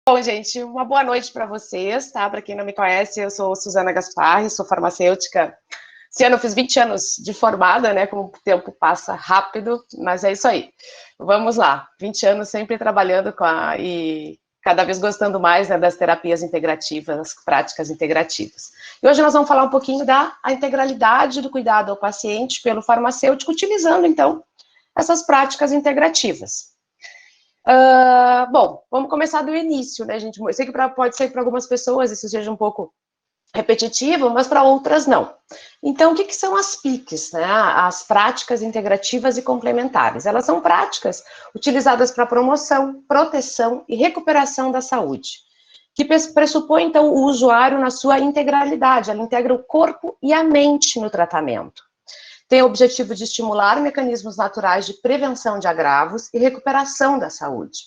Bom, gente, uma boa noite para vocês, tá? Para quem não me conhece, eu sou Suzana Gasparri, sou farmacêutica. Esse ano eu fiz 20 anos de formada, né? Como o tempo passa rápido, mas é isso aí. Vamos lá, 20 anos sempre trabalhando e cada vez gostando mais, né, das terapias integrativas, das práticas integrativas. E hoje nós vamos falar um pouquinho da integralidade do cuidado ao paciente pelo farmacêutico, utilizando, então, essas práticas integrativas. Bom, vamos começar do início, né, gente? Eu sei que pode ser para algumas pessoas isso seja um pouco repetitivo, mas para outras não. Então, o que são as PICs, né? As práticas integrativas e complementares. Elas são práticas utilizadas para promoção, proteção e recuperação da saúde, que pressupõe, então, o usuário na sua integralidade. Ela integra o corpo e a mente no tratamento. Tem o objetivo de estimular mecanismos naturais de prevenção de agravos e recuperação da saúde.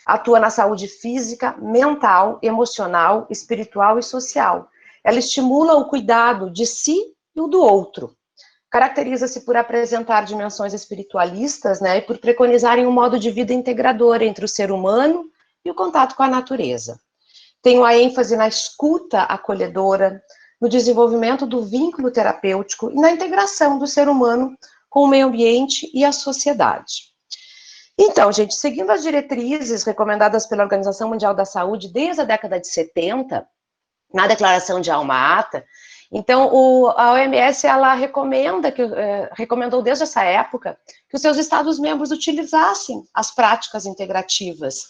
Atua na saúde física, mental, emocional, espiritual e social. Ela estimula o cuidado de si e o do outro. Caracteriza-se por apresentar dimensões espiritualistas, né, e por preconizarem um modo de vida integrador entre o ser humano e o contato com a natureza. Tem a ênfase na escuta acolhedora, no desenvolvimento do vínculo terapêutico e na integração do ser humano com o meio ambiente e a sociedade. Então, gente, seguindo as diretrizes recomendadas pela Organização Mundial da Saúde desde a década de 70, na Declaração de Alma-Ata, então a OMS ela recomendou desde essa época que os seus Estados-membros utilizassem as práticas integrativas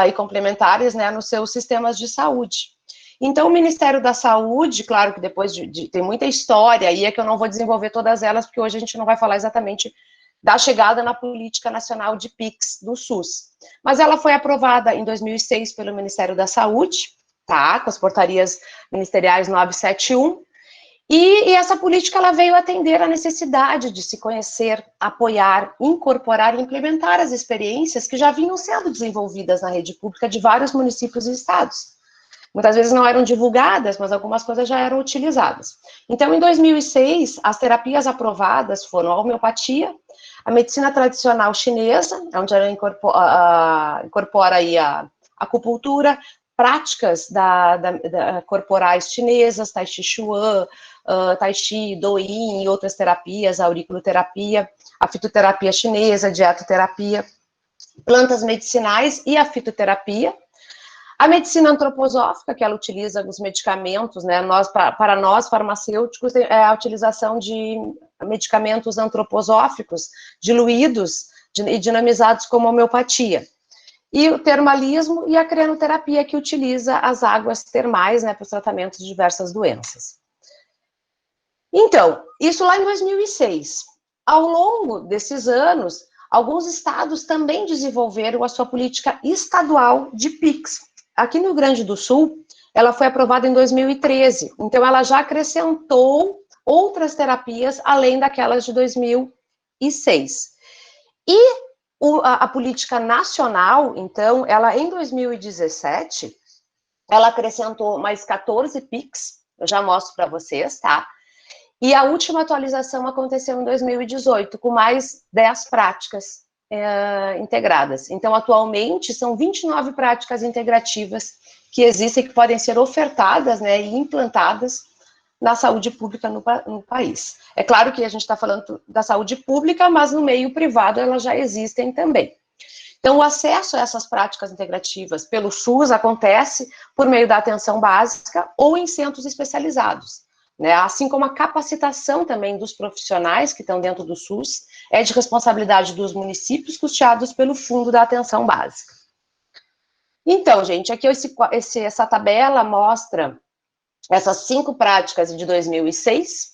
e complementares, né, nos seus sistemas de saúde. Então, o Ministério da Saúde, claro que depois tem muita história aí, é que eu não vou desenvolver todas elas, porque hoje a gente não vai falar exatamente da chegada na Política Nacional de PICs do SUS. Mas ela foi aprovada em 2006 pelo Ministério da Saúde, tá? Com as portarias ministeriais 971, e essa política ela veio atender a necessidade de se conhecer, apoiar, incorporar e implementar as experiências que já vinham sendo desenvolvidas na rede pública de vários municípios e estados. Muitas vezes não eram divulgadas, mas algumas coisas já eram utilizadas. Então, em 2006, as terapias aprovadas foram a homeopatia, a medicina tradicional chinesa, onde ela incorpora aí a acupuntura, práticas corporais chinesas, tai chi chuan, tai chi, douyin e outras terapias, a auriculoterapia, a fitoterapia chinesa, a dietoterapia, plantas medicinais e a fitoterapia. A medicina antroposófica, que ela utiliza os medicamentos, né, para nós farmacêuticos, é a utilização de medicamentos antroposóficos, diluídos e dinamizados como homeopatia. E o termalismo e a crenoterapia, que utiliza as águas termais, né, para os tratamentos de diversas doenças. Então, isso lá em 2006. Ao longo desses anos, alguns estados também desenvolveram a sua política estadual de PICs. Aqui no Rio Grande do Sul, ela foi aprovada em 2013, então ela já acrescentou outras terapias além daquelas de 2006. E a política nacional, então, ela em 2017, ela acrescentou mais 14 PICs, eu já mostro para vocês, tá? E a última atualização aconteceu em 2018, com mais 10 práticas integradas. Então, atualmente, são 29 práticas integrativas que existem, que podem ser ofertadas, né, e implantadas na saúde pública no país. É claro que a gente está falando da saúde pública, mas no meio privado elas já existem também. Então, o acesso a essas práticas integrativas pelo SUS acontece por meio da atenção básica ou em centros especializados, né? Assim como a capacitação também dos profissionais que estão dentro do SUS é de responsabilidade dos municípios, custeados pelo Fundo da Atenção Básica. Então, gente, aqui essa tabela mostra essas 5 práticas de 2006,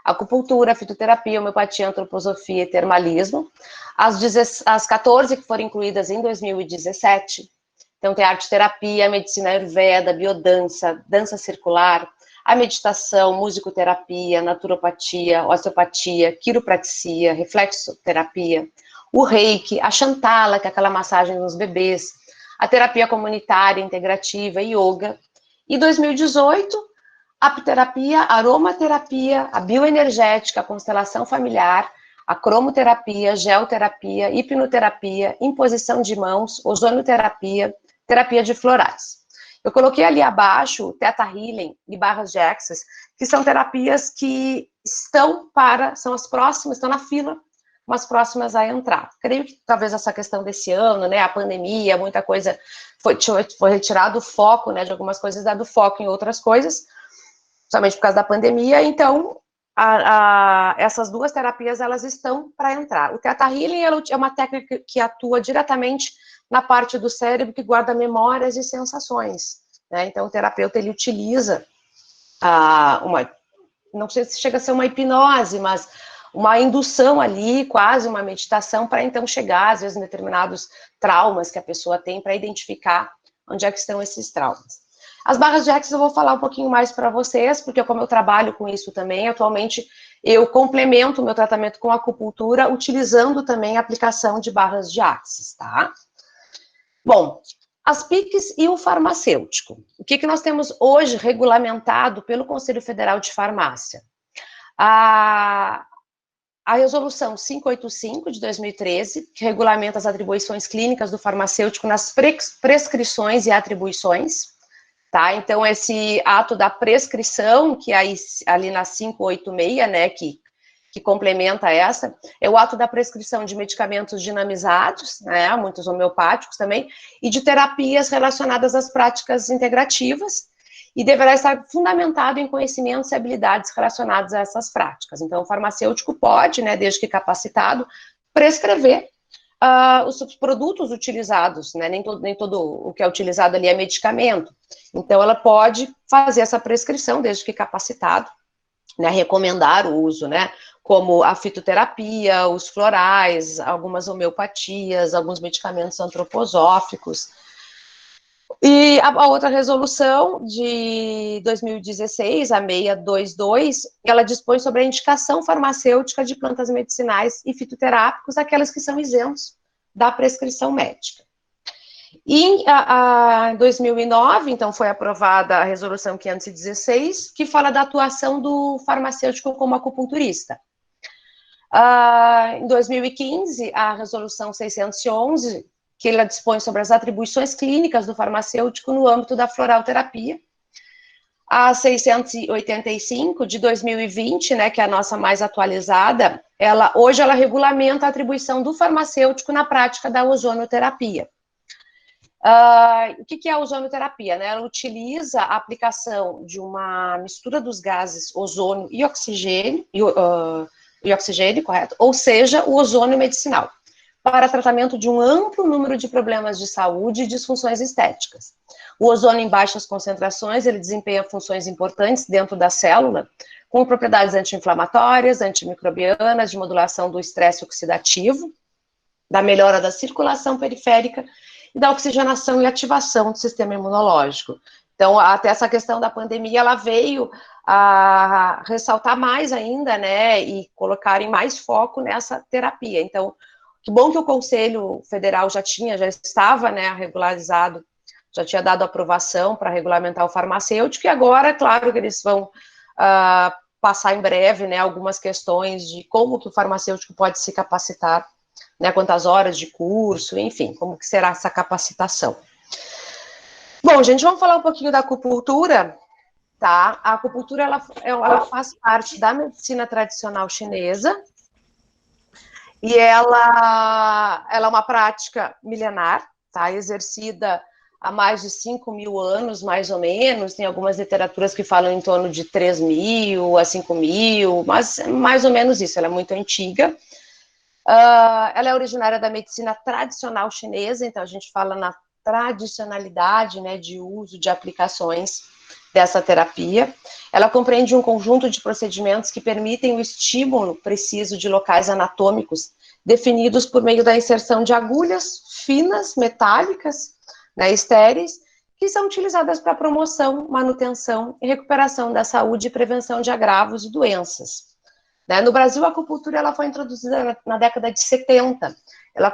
acupuntura, fitoterapia, homeopatia, antroposofia e termalismo. As 14 que foram incluídas em 2017, então tem arte-terapia, medicina ayurveda, biodança, dança circular, a meditação, musicoterapia, naturopatia, osteopatia, quiropraxia, reflexoterapia, o reiki, a chantala, que é aquela massagem nos bebês, a terapia comunitária integrativa, yoga. E 2018, apiterapia, aromaterapia, a bioenergética, a constelação familiar, a cromoterapia, geoterapia, hipnoterapia, imposição de mãos, ozonoterapia, terapia de florais. Eu coloquei ali abaixo Theta Healing e barras de Access, que são terapias que são as próximas, estão na fila, mas próximas a entrar. Creio que talvez essa questão desse ano, né, a pandemia, muita coisa foi retirado o foco, né, de algumas coisas, dado foco em outras coisas, somente por causa da pandemia, então essas duas terapias, elas estão para entrar. O Theta Healing é uma técnica que atua diretamente na parte do cérebro que guarda memórias e sensações, né? Então, o terapeuta, ele utiliza não sei se chega a ser uma hipnose, mas uma indução ali, quase uma meditação, para então chegar, às vezes, em determinados traumas que a pessoa tem, para identificar onde é que estão esses traumas. As barras de Access eu vou falar um pouquinho mais para vocês, porque como eu trabalho com isso também, atualmente eu complemento o meu tratamento com acupuntura, utilizando também a aplicação de barras de Access, tá? Bom, as PICs e o farmacêutico. O que nós temos hoje regulamentado pelo Conselho Federal de Farmácia? A resolução 585 de 2013, que regulamenta as atribuições clínicas do farmacêutico nas prescrições e atribuições, tá? Então, esse ato da prescrição, que aí, ali na 586, né, que complementa essa, é o ato da prescrição de medicamentos dinamizados, né, muitos homeopáticos também, e de terapias relacionadas às práticas integrativas, e deverá estar fundamentado em conhecimentos e habilidades relacionados a essas práticas. Então, o farmacêutico pode, né, desde que capacitado, prescrever os produtos utilizados, né, nem todo o que é utilizado ali é medicamento. Então, ela pode fazer essa prescrição, desde que capacitado, né, recomendar o uso, né, como a fitoterapia, os florais, algumas homeopatias, alguns medicamentos antroposóficos. E a outra resolução de 2016, a 622, ela dispõe sobre a indicação farmacêutica de plantas medicinais e fitoterápicos, aquelas que são isentos da prescrição médica. E em 2009, então, foi aprovada a resolução 516, que fala da atuação do farmacêutico como acupunturista. Em 2015, a resolução 611, que ela dispõe sobre as atribuições clínicas do farmacêutico no âmbito da floralterapia. A 685, de 2020, né, que é a nossa mais atualizada, hoje ela regulamenta a atribuição do farmacêutico na prática da ozonoterapia. O que é a ozonoterapia? Né? Ela utiliza a aplicação de uma mistura dos gases ozônio e oxigênio, correto? Ou seja, o ozônio medicinal, para tratamento de um amplo número de problemas de saúde e disfunções estéticas. O ozônio em baixas concentrações, ele desempenha funções importantes dentro da célula, com propriedades anti-inflamatórias, antimicrobianas, de modulação do estresse oxidativo, da melhora da circulação periférica e da oxigenação e ativação do sistema imunológico. Então, até essa questão da pandemia, ela veio a ressaltar mais ainda, né, e colocarem mais foco nessa terapia. Então, que bom que o Conselho Federal já estava, né, regularizado, já tinha dado aprovação para regulamentar o farmacêutico, e agora, claro que eles vão passar em breve, né, algumas questões de como que o farmacêutico pode se capacitar, né, quantas horas de curso, enfim, como que será essa capacitação. Bom, gente, vamos falar um pouquinho da acupuntura, tá? A acupuntura, ela faz parte da medicina tradicional chinesa, e ela é uma prática milenar, tá? Exercida há mais de 5.000 anos, mais ou menos, tem algumas literaturas que falam em torno de 3.000 a 5.000, mas mais ou menos isso, ela é muito antiga. Ela é originária da medicina tradicional chinesa, então a gente fala na tradicionalidade, né, de uso de aplicações dessa terapia. Ela compreende um conjunto de procedimentos que permitem o estímulo preciso de locais anatômicos definidos por meio da inserção de agulhas finas, metálicas, né, estéreis, que são utilizadas para promoção, manutenção e recuperação da saúde e prevenção de agravos e doenças. No Brasil, a acupuntura ela foi introduzida na década de 70. Ela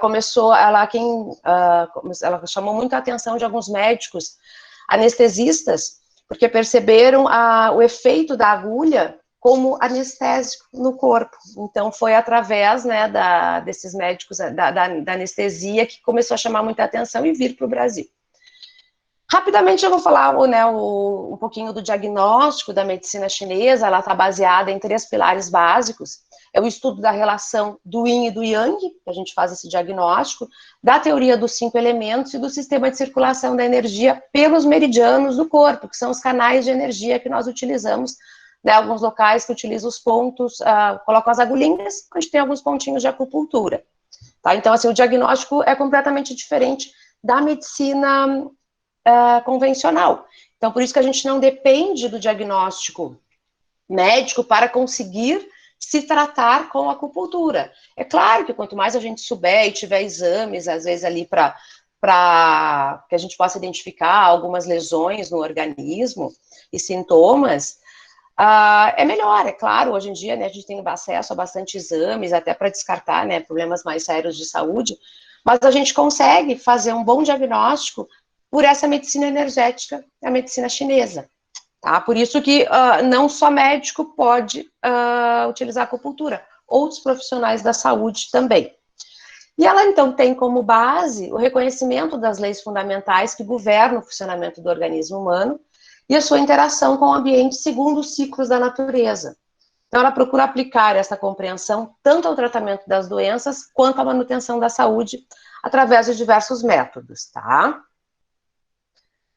chamou muito a atenção de alguns médicos anestesistas, porque perceberam o efeito da agulha como anestésico no corpo. Então, foi através, né, desses médicos, da anestesia, que começou a chamar muita atenção e vir para o Brasil. Rapidamente eu vou falar, né, um pouquinho do diagnóstico da medicina chinesa. Ela está baseada em 3 pilares básicos. É o estudo da relação do yin e do yang, que a gente faz esse diagnóstico, da teoria dos 5 elementos e do sistema de circulação da energia pelos meridianos do corpo, que são os canais de energia que nós utilizamos, né, alguns locais que utilizam os pontos, colocam as agulhinhas, onde tem alguns pontinhos de acupuntura. Tá? Então, assim, o diagnóstico é completamente diferente da medicina convencional. Então, por isso que a gente não depende do diagnóstico médico para conseguir se tratar com acupuntura. É claro que quanto mais a gente souber e tiver exames, às vezes ali para que a gente possa identificar algumas lesões no organismo e sintomas, é melhor, é claro. Hoje em dia, né, a gente tem acesso a bastante exames, até para descartar, né, problemas mais sérios de saúde, mas a gente consegue fazer um bom diagnóstico por essa medicina energética, a medicina chinesa. Tá? Por isso que não só médico pode utilizar a acupuntura, outros profissionais da saúde também. E ela, então, tem como base o reconhecimento das leis fundamentais que governam o funcionamento do organismo humano e a sua interação com o ambiente segundo os ciclos da natureza. Então, ela procura aplicar essa compreensão tanto ao tratamento das doenças quanto à manutenção da saúde através de diversos métodos, tá?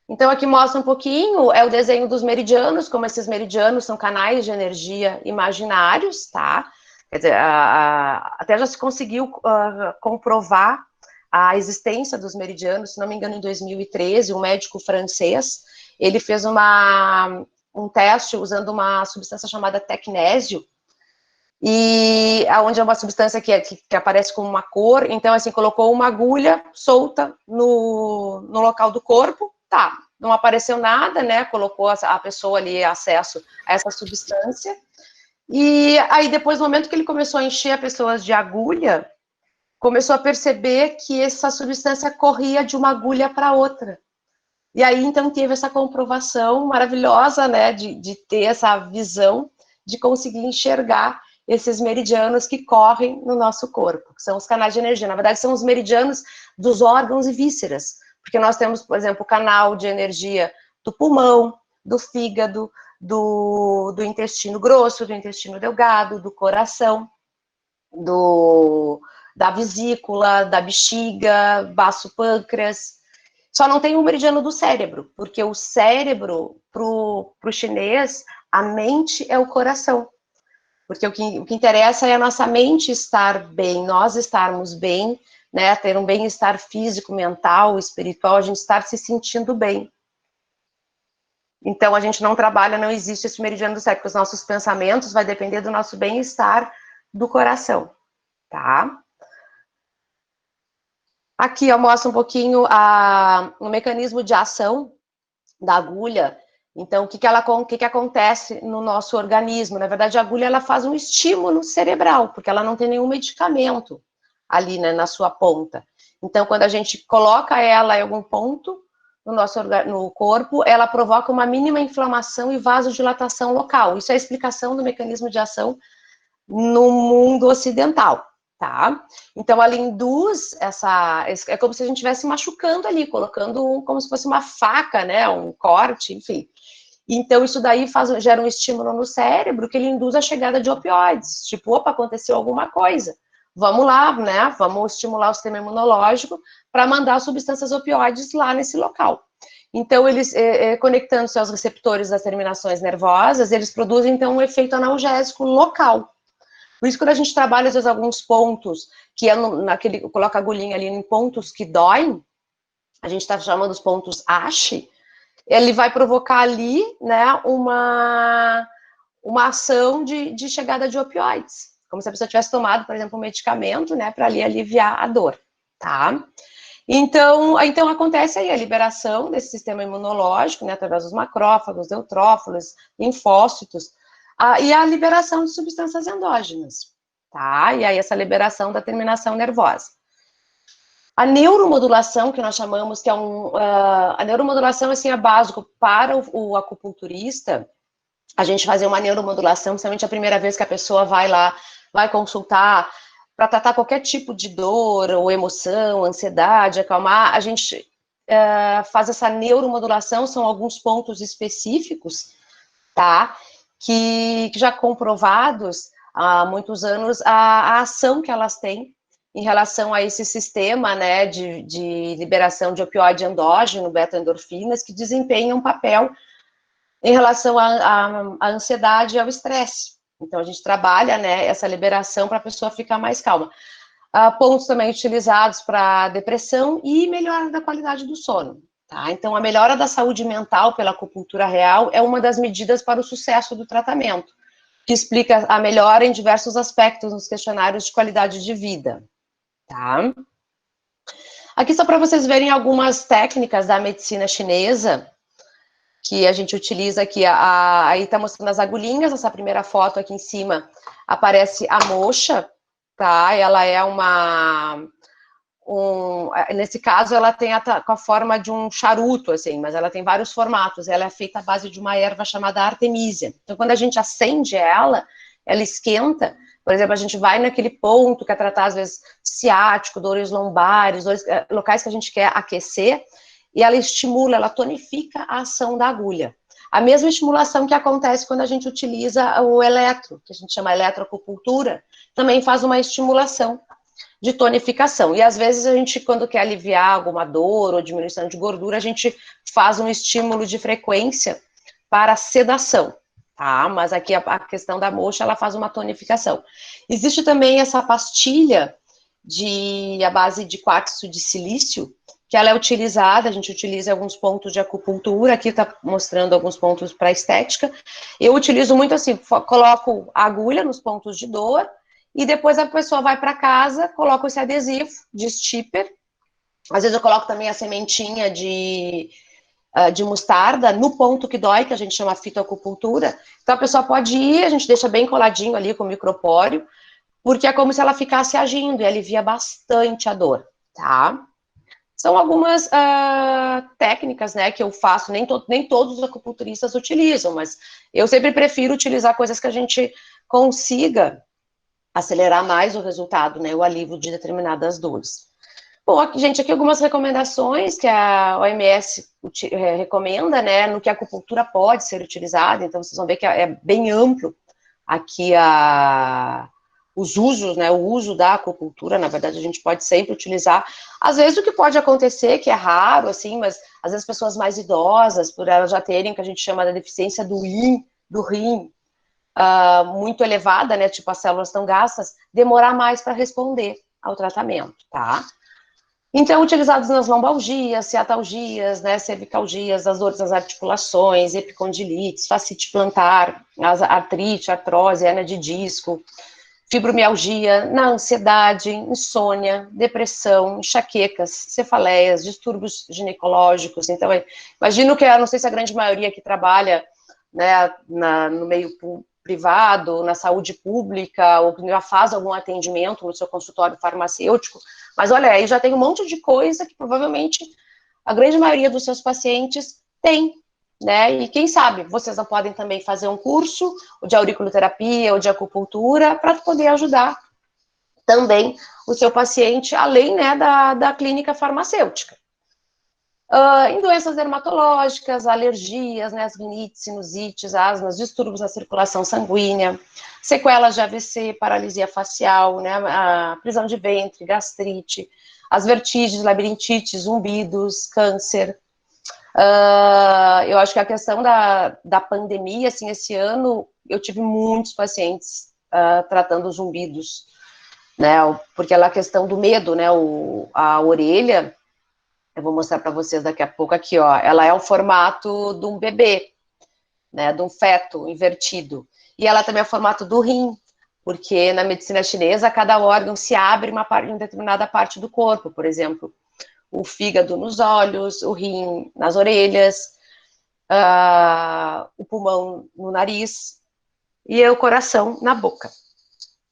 Então, aqui mostra um pouquinho, é o desenho dos meridianos, como esses meridianos são canais de energia imaginários, tá? Quer dizer, até já se conseguiu comprovar a existência dos meridianos, se não me engano, em 2013, um médico francês, ele fez um teste usando uma substância chamada tecnésio, e onde é uma substância que aparece com uma cor. Então, assim, colocou uma agulha solta no local do corpo, tá, não apareceu nada, né, colocou a pessoa ali acesso a essa substância, e aí depois, no momento que ele começou a encher as pessoas de agulha, começou a perceber que essa substância corria de uma agulha para outra. E aí, então, teve essa comprovação maravilhosa, né, de ter essa visão, de conseguir enxergar esses meridianos que correm no nosso corpo, que são os canais de energia. Na verdade, são os meridianos dos órgãos e vísceras, porque nós temos, por exemplo, o canal de energia do pulmão, do fígado, do intestino grosso, do intestino delgado, do coração, da vesícula, da bexiga, baço pâncreas. Só não tem o meridiano do cérebro, porque o cérebro, para o chinês, a mente é o coração. Porque o que interessa é a nossa mente estar bem, nós estarmos bem, né, ter um bem-estar físico, mental, espiritual, a gente estar se sentindo bem. Então, a gente não trabalha, não existe esse meridiano do cérebro, porque os nossos pensamentos vai depender do nosso bem-estar do coração, tá? Aqui eu mostro um pouquinho o mecanismo de ação da agulha. Então, o que acontece no nosso organismo? Na verdade, a agulha ela faz um estímulo cerebral, porque ela não tem nenhum medicamento ali, né, na sua ponta. Então, quando a gente coloca ela em algum ponto no corpo, ela provoca uma mínima inflamação e vasodilatação local. Isso é a explicação do mecanismo de ação no mundo ocidental, tá? Então, ela induz é como se a gente estivesse machucando ali, colocando como se fosse uma faca, né, um corte, enfim. Então, isso daí gera um estímulo no cérebro que ele induz a chegada de opioides. Tipo, opa, aconteceu alguma coisa. Vamos lá, né? Vamos estimular o sistema imunológico para mandar substâncias opioides lá nesse local. Então, eles, conectando-se aos receptores das terminações nervosas, eles produzem, então, um efeito analgésico local. Por isso, quando a gente trabalha, às vezes, alguns pontos, que é coloca a agulhinha ali em pontos que doem, a gente está chamando os pontos ASH, ele vai provocar ali, né, uma ação de chegada de opioides, como se a pessoa tivesse tomado, por exemplo, um medicamento, né, para ali aliviar a dor, tá? Então acontece aí a liberação desse sistema imunológico, né, através dos macrófagos, neutrófilos, linfócitos, e a liberação de substâncias endógenas, tá? E aí essa liberação da terminação nervosa. A neuromodulação, que nós chamamos, que é a neuromodulação, assim, é básico para o acupunturista, a gente fazer uma neuromodulação, principalmente a primeira vez que a pessoa vai lá, vai consultar, para tratar qualquer tipo de dor, ou emoção, ansiedade, acalmar, a gente faz essa neuromodulação, são alguns pontos específicos, tá? Que já comprovados há muitos anos a ação que elas têm em relação a esse sistema, né, de liberação de opioide endógeno, beta-endorfinas, que desempenham um papel em relação à ansiedade e ao estresse. Então, a gente trabalha, né, essa liberação para a pessoa ficar mais calma. Pontos também utilizados para depressão e melhora da qualidade do sono. Tá? Então, a melhora da saúde mental pela acupuntura real é uma das medidas para o sucesso do tratamento, que explica a melhora em diversos aspectos nos questionários de qualidade de vida. Tá? Aqui só para vocês verem algumas técnicas da medicina chinesa que a gente utiliza aqui. Aí está mostrando as agulhinhas, essa primeira foto aqui em cima aparece a moxa, tá? Ela é nesse caso, ela tem com a forma de um charuto, assim, mas ela tem vários formatos. Ela é feita à base de uma erva chamada artemisia. Então, quando a gente acende ela esquenta. Por exemplo, a gente vai naquele ponto que é tratar, às vezes, ciático, dores lombares, locais que a gente quer aquecer, e ela estimula, ela tonifica a ação da agulha. A mesma estimulação que acontece quando a gente utiliza o eletro, que a gente chama eletroacupuntura, também faz uma estimulação de tonificação. E às vezes a gente, quando quer aliviar alguma dor ou diminuição de gordura, a gente faz um estímulo de frequência para sedação, tá? Mas aqui a questão da moxa, ela faz uma tonificação. Existe também essa pastilha à base de quartzo de silício, que ela é utilizada, a gente utiliza alguns pontos de acupuntura, aqui tá mostrando alguns pontos para estética. Eu utilizo muito assim, coloco a agulha nos pontos de dor, e depois a pessoa vai para casa, coloca esse adesivo de stipper. Às vezes eu coloco também a sementinha de mostarda no ponto que dói, que a gente chama fitoacupuntura. Então a pessoa pode ir, a gente deixa bem coladinho ali com o micropóreo, porque é como se ela ficasse agindo e alivia bastante a dor, tá? São algumas técnicas, né, que eu faço, nem todos os acupunturistas utilizam, mas eu sempre prefiro utilizar coisas que a gente consiga acelerar mais o resultado, né, o alívio de determinadas dores. Bom, aqui, gente, aqui algumas recomendações que a OMS recomenda, né, no que a acupuntura pode ser utilizada, então vocês vão ver que é bem amplo aqui os usos, né, o uso da acupuntura, na verdade, a gente pode sempre utilizar. Às vezes, o que pode acontecer, que é raro, assim, mas às vezes pessoas mais idosas, por elas já terem o que a gente chama da deficiência do rim, muito elevada, né, tipo as células estão gastas, demorar mais para responder ao tratamento, tá? Então, utilizados nas lombalgias, ciatalgias, né, cervicalgias, as dores das articulações, epicondilites, fascite plantar, artrite, artrose, hernia de disco, fibromialgia, na ansiedade, insônia, depressão, enxaquecas, cefaleias, distúrbios ginecológicos. Então, imagino que, não sei se a grande maioria que trabalha, né, no meio privado, na saúde pública, ou que já faz algum atendimento no seu consultório farmacêutico, mas olha, aí já tem um monte de coisa que provavelmente a grande maioria dos seus pacientes tem, né, e quem sabe, vocês não podem também fazer um curso de auriculoterapia ou de acupuntura para poder ajudar também o seu paciente, além, né, da clínica farmacêutica. Em doenças dermatológicas, alergias, né, as rinites, sinusites, asmas, distúrbios na circulação sanguínea, sequelas de AVC, paralisia facial, né, a prisão de ventre, gastrite, as vertigens, labirintite, zumbidos, câncer. Eu acho que a questão da pandemia, assim, esse ano, eu tive muitos pacientes tratando zumbidos, né, porque ela a questão do medo, né, a orelha, eu vou mostrar para vocês daqui a pouco aqui, ó, ela é o formato de um bebê, né, de um feto invertido, e ela também é o formato do rim, porque na medicina chinesa, cada órgão se abre em determinada parte do corpo, por exemplo, o fígado nos olhos, o rim nas orelhas, o pulmão no nariz e o coração na boca.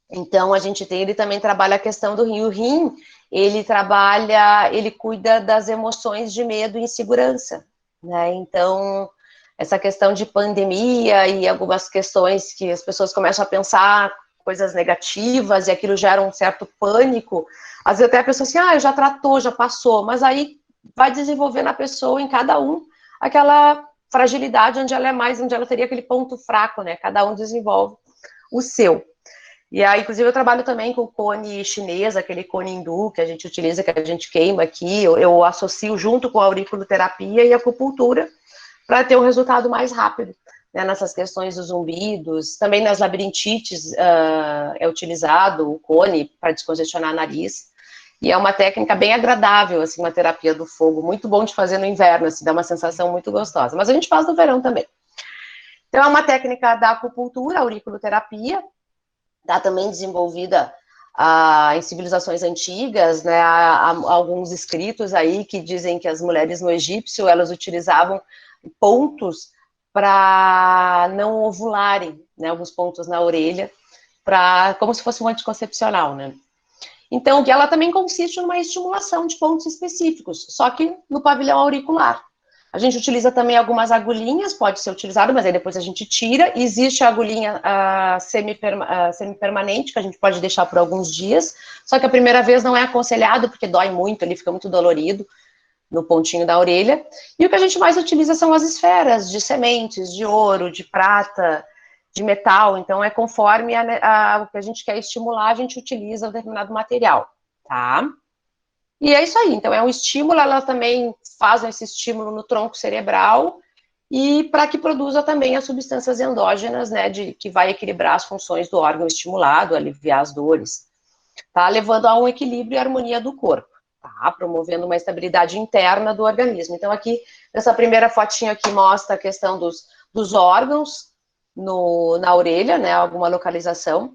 Então, ele também trabalha a questão do rim. O rim, ele cuida das emoções de medo e insegurança, né? Então, essa questão de pandemia e algumas questões que as pessoas começam a pensar coisas negativas e aquilo gera um certo pânico. Às vezes até a pessoa assim, já tratou, já passou, mas aí vai desenvolver na pessoa, em cada um, aquela fragilidade onde ela é mais, onde ela teria aquele ponto fraco, né? Cada um desenvolve o seu. E aí, inclusive, eu trabalho também com o cone chinês, aquele cone hindu que a gente utiliza, que a gente queima aqui. Eu associo junto com a auriculoterapia e a acupuntura para ter um resultado mais rápido, né, nessas questões dos zumbidos. Também nas labirintites é utilizado o cone para descongestionar nariz. E é uma técnica bem agradável, assim, uma terapia do fogo, muito bom de fazer no inverno, assim, dá uma sensação muito gostosa. Mas a gente faz no verão também. Então, é uma técnica da acupuntura, auriculoterapia, está também desenvolvida em civilizações antigas, né? Há alguns escritos aí que dizem que as mulheres no egípcio, elas utilizavam pontos para não ovularem, né? Alguns pontos na orelha, como se fosse um anticoncepcional, né? Então, ela também consiste numa estimulação de pontos específicos, só que no pavilhão auricular. A gente utiliza também algumas agulhinhas, pode ser utilizado, mas aí depois a gente tira. E existe a agulhinha semipermanente, que a gente pode deixar por alguns dias, só que a primeira vez não é aconselhado, porque dói muito, ele fica muito dolorido no pontinho da orelha. E o que a gente mais utiliza são as esferas de sementes, de ouro, de prata, de metal. Então, é conforme o que a gente quer estimular, a gente utiliza um determinado material, tá? E é isso aí, então é um estímulo, ela também faz esse estímulo no tronco cerebral e para que produza também as substâncias endógenas, né, que vai equilibrar as funções do órgão estimulado, aliviar as dores, tá? Levando a um equilíbrio e harmonia do corpo, tá? Promovendo uma estabilidade interna do organismo. Então aqui, nessa primeira fotinha aqui mostra a questão dos órgãos na orelha, né, alguma localização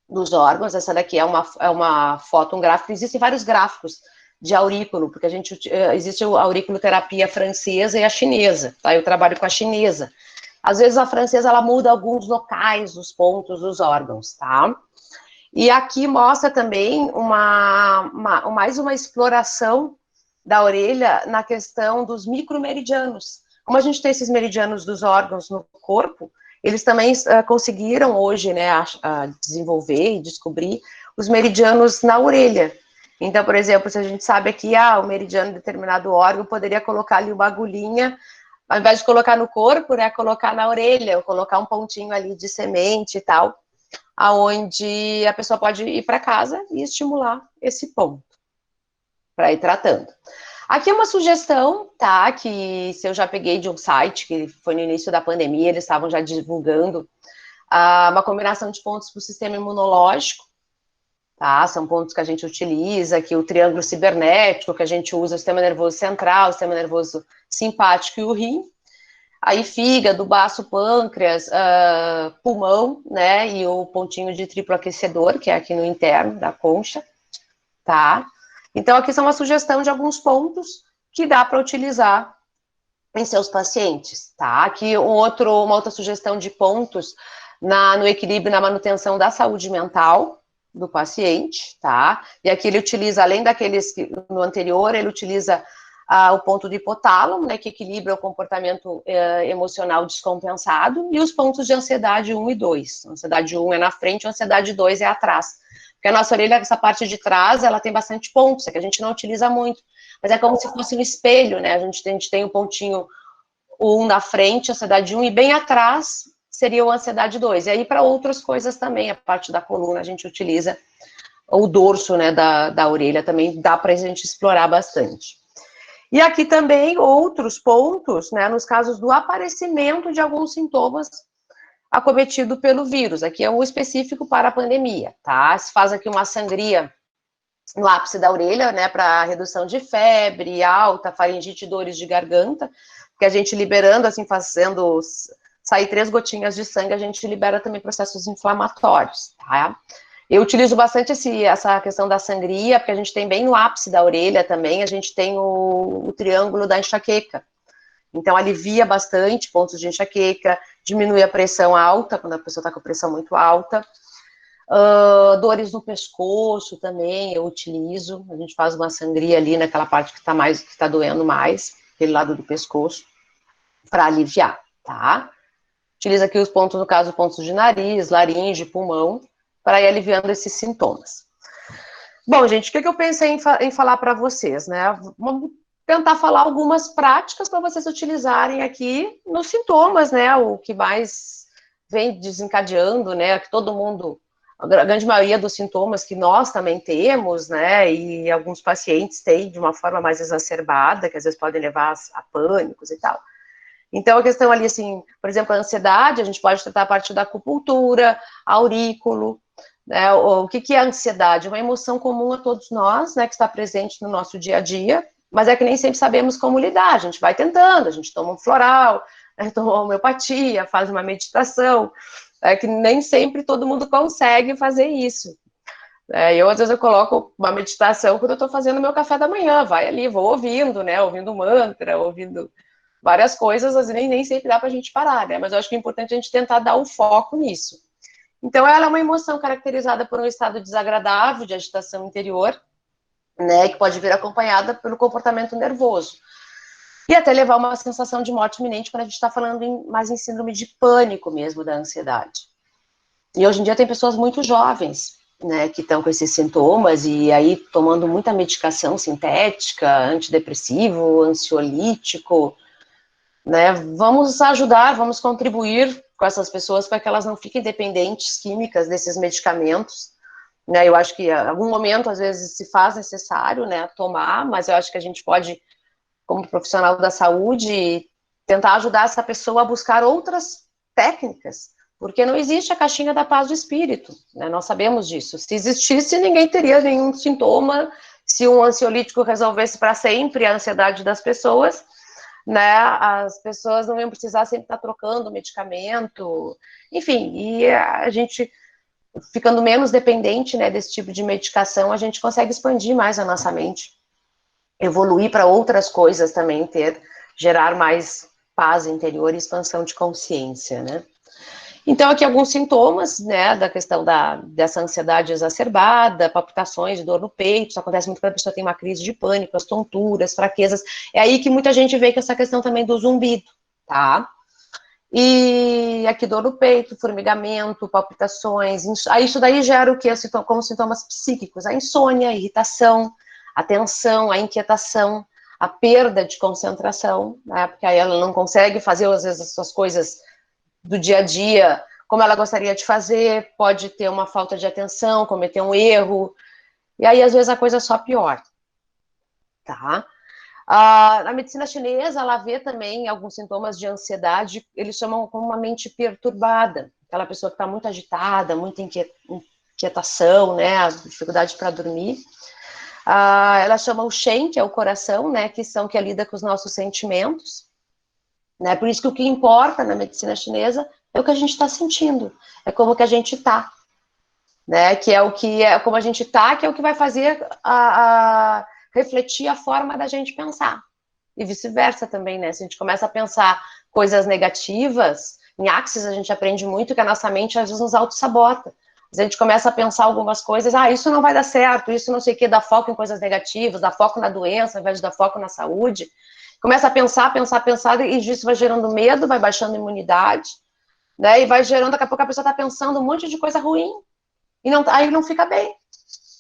dos órgãos. Essa daqui é uma foto, um gráfico. Existem vários gráficos de aurículo, porque existe a auriculoterapia francesa e a chinesa, tá? Eu trabalho com a chinesa. Às vezes a francesa, ela muda alguns locais, os pontos dos órgãos, tá? E aqui mostra também mais uma exploração da orelha na questão dos micromeridianos. Como a gente tem esses meridianos dos órgãos no corpo, eles também conseguiram hoje, né, desenvolver e descobrir os meridianos na orelha. Então, por exemplo, se a gente sabe aqui, o meridiano de determinado órgão, poderia colocar ali uma agulhinha, ao invés de colocar no corpo, né, colocar na orelha, ou colocar um pontinho ali de semente e tal, aonde a pessoa pode ir para casa e estimular esse ponto, para ir tratando. Aqui é uma sugestão, tá, que se eu já peguei de um site, que foi no início da pandemia, eles estavam já divulgando uma combinação de pontos para o sistema imunológico, tá, são pontos que a gente utiliza, que o triângulo cibernético, que a gente usa o sistema nervoso central, o sistema nervoso simpático e o rim, aí fígado, baço, pâncreas, pulmão, né, e o pontinho de triplo aquecedor, que é aqui no interno da concha, tá? Então, aqui são uma sugestão de alguns pontos que dá para utilizar em seus pacientes, tá? Aqui uma outra sugestão de pontos no equilíbrio, na manutenção da saúde mental do paciente, tá? E aqui ele utiliza, além daqueles que no anterior, ele utiliza o ponto do hipotálamo, né, que equilibra o comportamento emocional descompensado, e os pontos de ansiedade 1 e 2. Ansiedade 1 é na frente, ansiedade 2 é atrás. Porque a nossa orelha, essa parte de trás, ela tem bastante pontos, é que a gente não utiliza muito. Mas é como se fosse um espelho, né? A gente tem o pontinho 1 na frente, ansiedade 1, e bem atrás seria o ansiedade 2. E aí, para outras coisas também, a parte da coluna, a gente utiliza o dorso, né, da orelha, também dá para a gente explorar bastante. E aqui também outros pontos, né, nos casos do aparecimento de alguns sintomas acometido pelo vírus. Aqui é um específico para a pandemia, tá? Se faz aqui uma sangria no ápice da orelha, né, para redução de febre alta, faringite, dores de garganta, que a gente liberando, assim, fazendo sair 3 gotinhas de sangue, a gente libera também processos inflamatórios, tá? Eu utilizo bastante essa questão da sangria, porque a gente tem bem no ápice da orelha também, a gente tem o triângulo da enxaqueca. Então, alivia bastante pontos de enxaqueca, diminui a pressão alta, quando a pessoa está com a pressão muito alta. Dores no pescoço também, eu utilizo. A gente faz uma sangria ali naquela parte que está doendo mais, aquele lado do pescoço, para aliviar, tá? Utiliza aqui os pontos, no caso, pontos de nariz, laringe, pulmão, para ir aliviando esses sintomas. Bom, gente, o que eu pensei em falar para vocês, né? tentar falar algumas práticas para vocês utilizarem aqui nos sintomas, né? O que mais vem desencadeando, né? Que todo mundo, a grande maioria dos sintomas que nós também temos, né? E alguns pacientes têm de uma forma mais exacerbada, que às vezes podem levar a pânicos e tal. Então, a questão ali, assim, por exemplo, a ansiedade, a gente pode tratar a partir da acupuntura, aurículo, né? O que é a ansiedade? Uma emoção comum a todos nós, né? Que está presente no nosso dia a dia, mas é que nem sempre sabemos como lidar. A gente vai tentando, a gente toma um floral, né? Toma uma homeopatia, faz uma meditação, é que nem sempre todo mundo consegue fazer isso. Às vezes, eu coloco uma meditação quando eu estou fazendo meu café da manhã, vai ali, vou ouvindo, né? Ouvindo mantra, ouvindo várias coisas, às vezes nem sempre dá para a gente parar, né? Mas eu acho que é importante a gente tentar dar o foco nisso. Então, ela é uma emoção caracterizada por um estado desagradável de agitação interior, né? Que pode vir acompanhada pelo comportamento nervoso. E até levar a uma sensação de morte iminente quando a gente está falando mais em síndrome de pânico mesmo da ansiedade. E hoje em dia tem pessoas muito jovens, né, que estão com esses sintomas e aí tomando muita medicação sintética, antidepressivo, ansiolítico, né? Vamos ajudar, vamos contribuir com essas pessoas para que elas não fiquem dependentes químicas desses medicamentos, né? Eu acho que em algum momento, às vezes, se faz necessário, né, tomar, mas eu acho que a gente pode, como profissional da saúde, tentar ajudar essa pessoa a buscar outras técnicas, porque não existe a caixinha da paz do espírito, né? Nós sabemos disso. Se existisse, ninguém teria nenhum sintoma. Se um ansiolítico resolvesse para sempre a ansiedade das pessoas, né, as pessoas não iam precisar sempre estar trocando medicamento, enfim, e a gente ficando menos dependente, né, desse tipo de medicação, a gente consegue expandir mais a nossa mente, evoluir para outras coisas também, gerar mais paz interior e expansão de consciência, né. Então, aqui alguns sintomas, né, da questão dessa ansiedade exacerbada, palpitações, dor no peito, isso acontece muito quando a pessoa tem uma crise de pânico, as tonturas, fraquezas, é aí que muita gente vê com essa questão também do zumbido, tá? E aqui dor no peito, formigamento, palpitações, aí isso daí gera o quê? Como sintomas psíquicos, a insônia, a irritação, a tensão, a inquietação, a perda de concentração, né, porque aí ela não consegue fazer, às vezes, as suas coisas do dia a dia, como ela gostaria de fazer, pode ter uma falta de atenção, cometer um erro, e aí às vezes a coisa só piora, tá? Na medicina chinesa, ela vê também alguns sintomas de ansiedade, eles chamam como uma mente perturbada, aquela pessoa que está muito agitada, muita inquietação, né, a dificuldade para dormir. Ela chama o Shen, que é o coração, né, que lida com os nossos sentimentos, né? Por isso que o que importa na medicina chinesa é o que a gente está sentindo, é como que a gente está, né? Que é como a gente está, que é o que vai fazer refletir a forma da gente pensar. E vice-versa também, né? Se a gente começa a pensar coisas negativas, em Axis a gente aprende muito que a nossa mente às vezes nos auto-sabota. A gente começa a pensar algumas coisas, isso não vai dar certo, isso não sei o que, dá foco em coisas negativas, dá foco na doença, ao invés de dar foco na saúde. Começa a pensar, e isso vai gerando medo, vai baixando a imunidade, né? E vai gerando, daqui a pouco a pessoa está pensando um monte de coisa ruim, e aí não fica bem,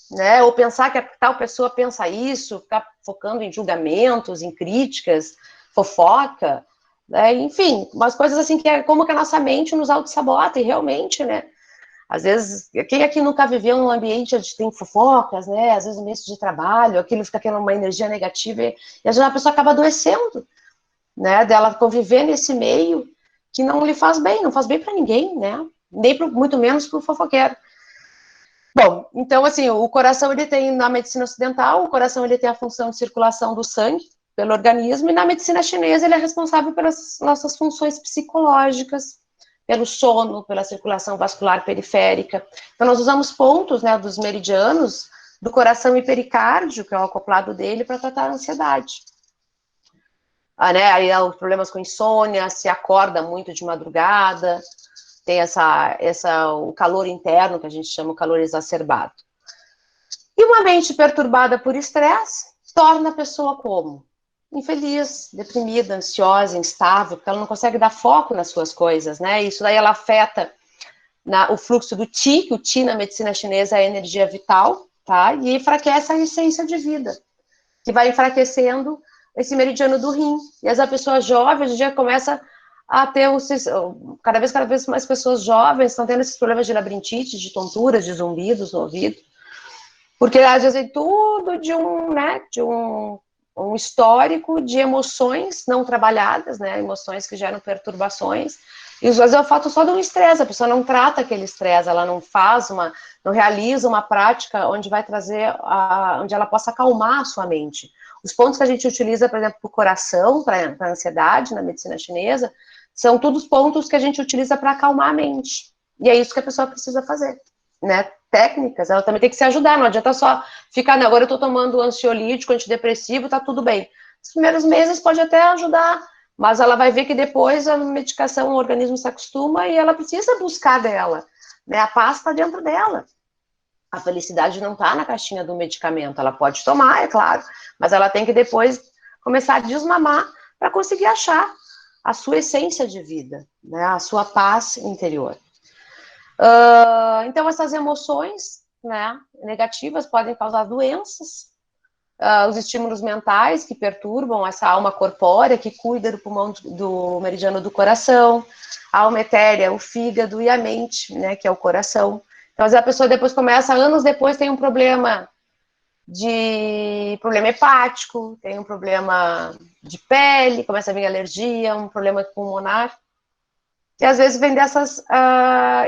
né? Ou pensar que a tal pessoa pensa isso, ficar focando em julgamentos, em críticas, fofoca, né? Enfim, umas coisas assim que é como que a nossa mente nos auto-sabota, e realmente, né? Às vezes, quem aqui nunca viveu num ambiente onde tem fofocas, né? Às vezes no ambiente de trabalho, aquilo fica tendo uma energia negativa e às vezes a pessoa acaba adoecendo, né? Dela conviver nesse meio que não lhe faz bem, não faz bem para ninguém, né? Nem muito menos para o fofoqueiro. Bom, então assim, o coração ele tem na medicina ocidental, o coração ele tem a função de circulação do sangue pelo organismo e na medicina chinesa ele é responsável pelas nossas funções psicológicas, pelo sono, pela circulação vascular periférica. Então, nós usamos pontos, né, dos meridianos do coração e pericárdio, que é o acoplado dele, para tratar a ansiedade. Né, aí os problemas com insônia, se acorda muito de madrugada, tem o calor interno, que a gente chama o calor exacerbado. E uma mente perturbada por estresse torna a pessoa como? Infeliz, deprimida, ansiosa, instável, porque ela não consegue dar foco nas suas coisas, né? Isso daí ela afeta o fluxo do Qi, que o Qi na medicina chinesa é a energia vital, tá? E enfraquece a essência de vida, que vai enfraquecendo esse meridiano do rim. E essa pessoa jovem, hoje em dia, começa a ter cada vez mais pessoas jovens estão tendo esses problemas de labirintite, de tonturas, de zumbidos no ouvido, porque às vezes é tudo um histórico de emoções não trabalhadas, né, emoções que geram perturbações, e às vezes é o fato só de um estresse, a pessoa não trata aquele estresse, ela não não realiza uma prática onde vai trazer, onde ela possa acalmar a sua mente. Os pontos que a gente utiliza, por exemplo, para o coração, para a ansiedade, na medicina chinesa, são todos pontos que a gente utiliza para acalmar a mente. E é isso que a pessoa precisa fazer, né? Técnicas, ela também tem que se ajudar, não adianta só ficar, agora eu estou tomando ansiolítico, antidepressivo, tá tudo bem. Os primeiros meses pode até ajudar, mas ela vai ver que depois a medicação, o organismo se acostuma e ela precisa buscar dela, né? A paz está dentro dela. A felicidade não está na caixinha do medicamento, ela pode tomar, é claro, mas ela tem que depois começar a desmamar para conseguir achar a sua essência de vida, né? A sua paz interior. Então, essas emoções, né, negativas podem causar doenças, os estímulos mentais que perturbam essa alma corpórea que cuida do pulmão, do meridiano do coração, a alma etérea, o fígado e a mente, né, que é o coração. Então, às vezes a pessoa depois começa, anos depois tem um problema hepático, tem um problema de pele, começa a vir alergia, um problema pulmonar. E às vezes vem dessas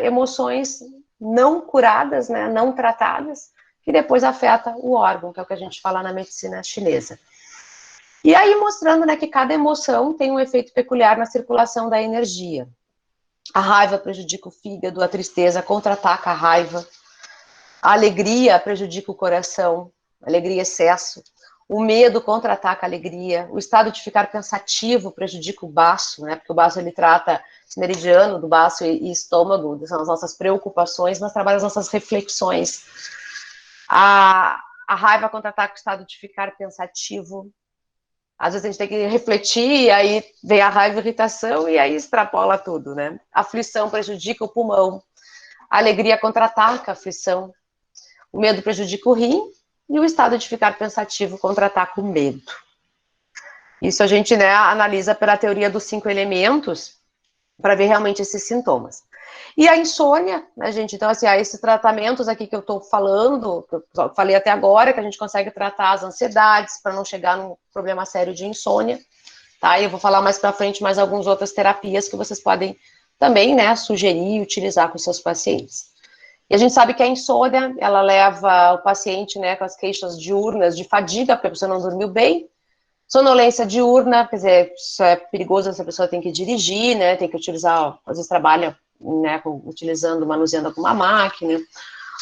emoções não curadas, né, não tratadas, que depois afeta o órgão, que é o que a gente fala na medicina chinesa. E aí mostrando, né, que cada emoção tem um efeito peculiar na circulação da energia. A raiva prejudica o fígado, a tristeza contra-ataca a raiva, a alegria prejudica o coração, alegria excesso, o medo contra-ataca a alegria, o estado de ficar pensativo prejudica o baço, né, porque o baço ele trata esse meridiano do baço e estômago, são as nossas preocupações, mas trabalha as nossas reflexões. A raiva contra-ataca o estado de ficar pensativo. Às vezes a gente tem que refletir, aí vem a raiva e a irritação, e aí extrapola tudo, né? A aflição prejudica o pulmão, a alegria contra-ataca a aflição, o medo prejudica o rim, e o estado de ficar pensativo contra-ataca o medo. Isso a gente, né, analisa pela teoria dos 5 elementos, para ver realmente esses sintomas. E a insônia, né, gente? Então, assim, esses tratamentos aqui que eu estou falando, que eu falei até agora, que a gente consegue tratar as ansiedades para não chegar num problema sério de insônia, tá? E eu vou falar mais para frente mais algumas outras terapias que vocês podem também, né, sugerir e utilizar com seus pacientes. E a gente sabe que a insônia, ela leva o paciente, né, com as queixas diurnas de fadiga, porque a pessoa não dormiu bem, sonolência diurna, quer dizer, isso é perigoso, essa pessoa tem que dirigir, né, tem que utilizar, às vezes trabalha, né, utilizando, manuseando alguma máquina,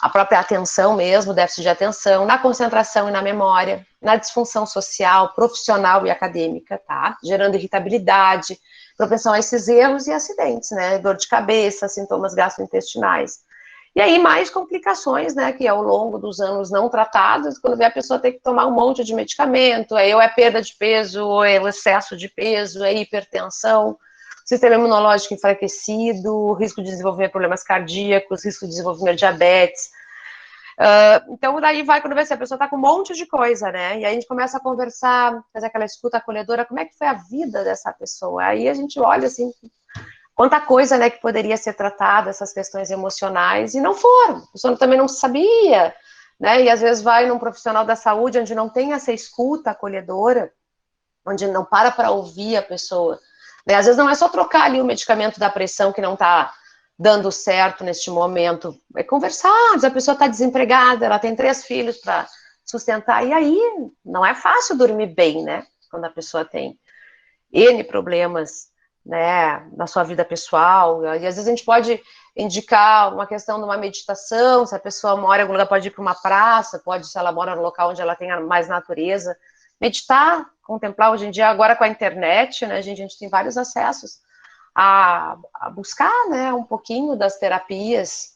a própria atenção mesmo, déficit de atenção, na concentração e na memória, na disfunção social, profissional e acadêmica, tá? Gerando irritabilidade, propensão a esses erros e acidentes, né, dor de cabeça, sintomas gastrointestinais. E aí, mais complicações, né, que ao longo dos anos não tratadas, quando vê a pessoa tem que tomar um monte de medicamento, aí ou é perda de peso, ou é o excesso de peso, é hipertensão, sistema imunológico enfraquecido, risco de desenvolver problemas cardíacos, risco de desenvolver diabetes. Então, daí vai, quando vê se a pessoa tá com um monte de coisa, né, e aí a gente começa a conversar, fazer aquela escuta acolhedora, como é que foi a vida dessa pessoa? Aí a gente olha, assim, quanta coisa, né, que poderia ser tratada, essas questões emocionais, e não foram. A pessoa também não sabia, né, e às vezes vai num profissional da saúde onde não tem essa escuta acolhedora, onde não para ouvir a pessoa, né, às vezes não é só trocar ali o medicamento da pressão que não está dando certo neste momento, é conversar, a pessoa está desempregada, ela tem 3 filhos para sustentar, e aí não é fácil dormir bem, né, quando a pessoa tem N problemas, né, na sua vida pessoal, e às vezes a gente pode indicar uma questão de uma meditação, se a pessoa mora em algum lugar, pode ir para uma praça, pode, se ela mora no local onde ela tenha mais natureza, meditar, contemplar, hoje em dia, agora com a internet, né, a gente tem vários acessos a buscar, né, um pouquinho das terapias,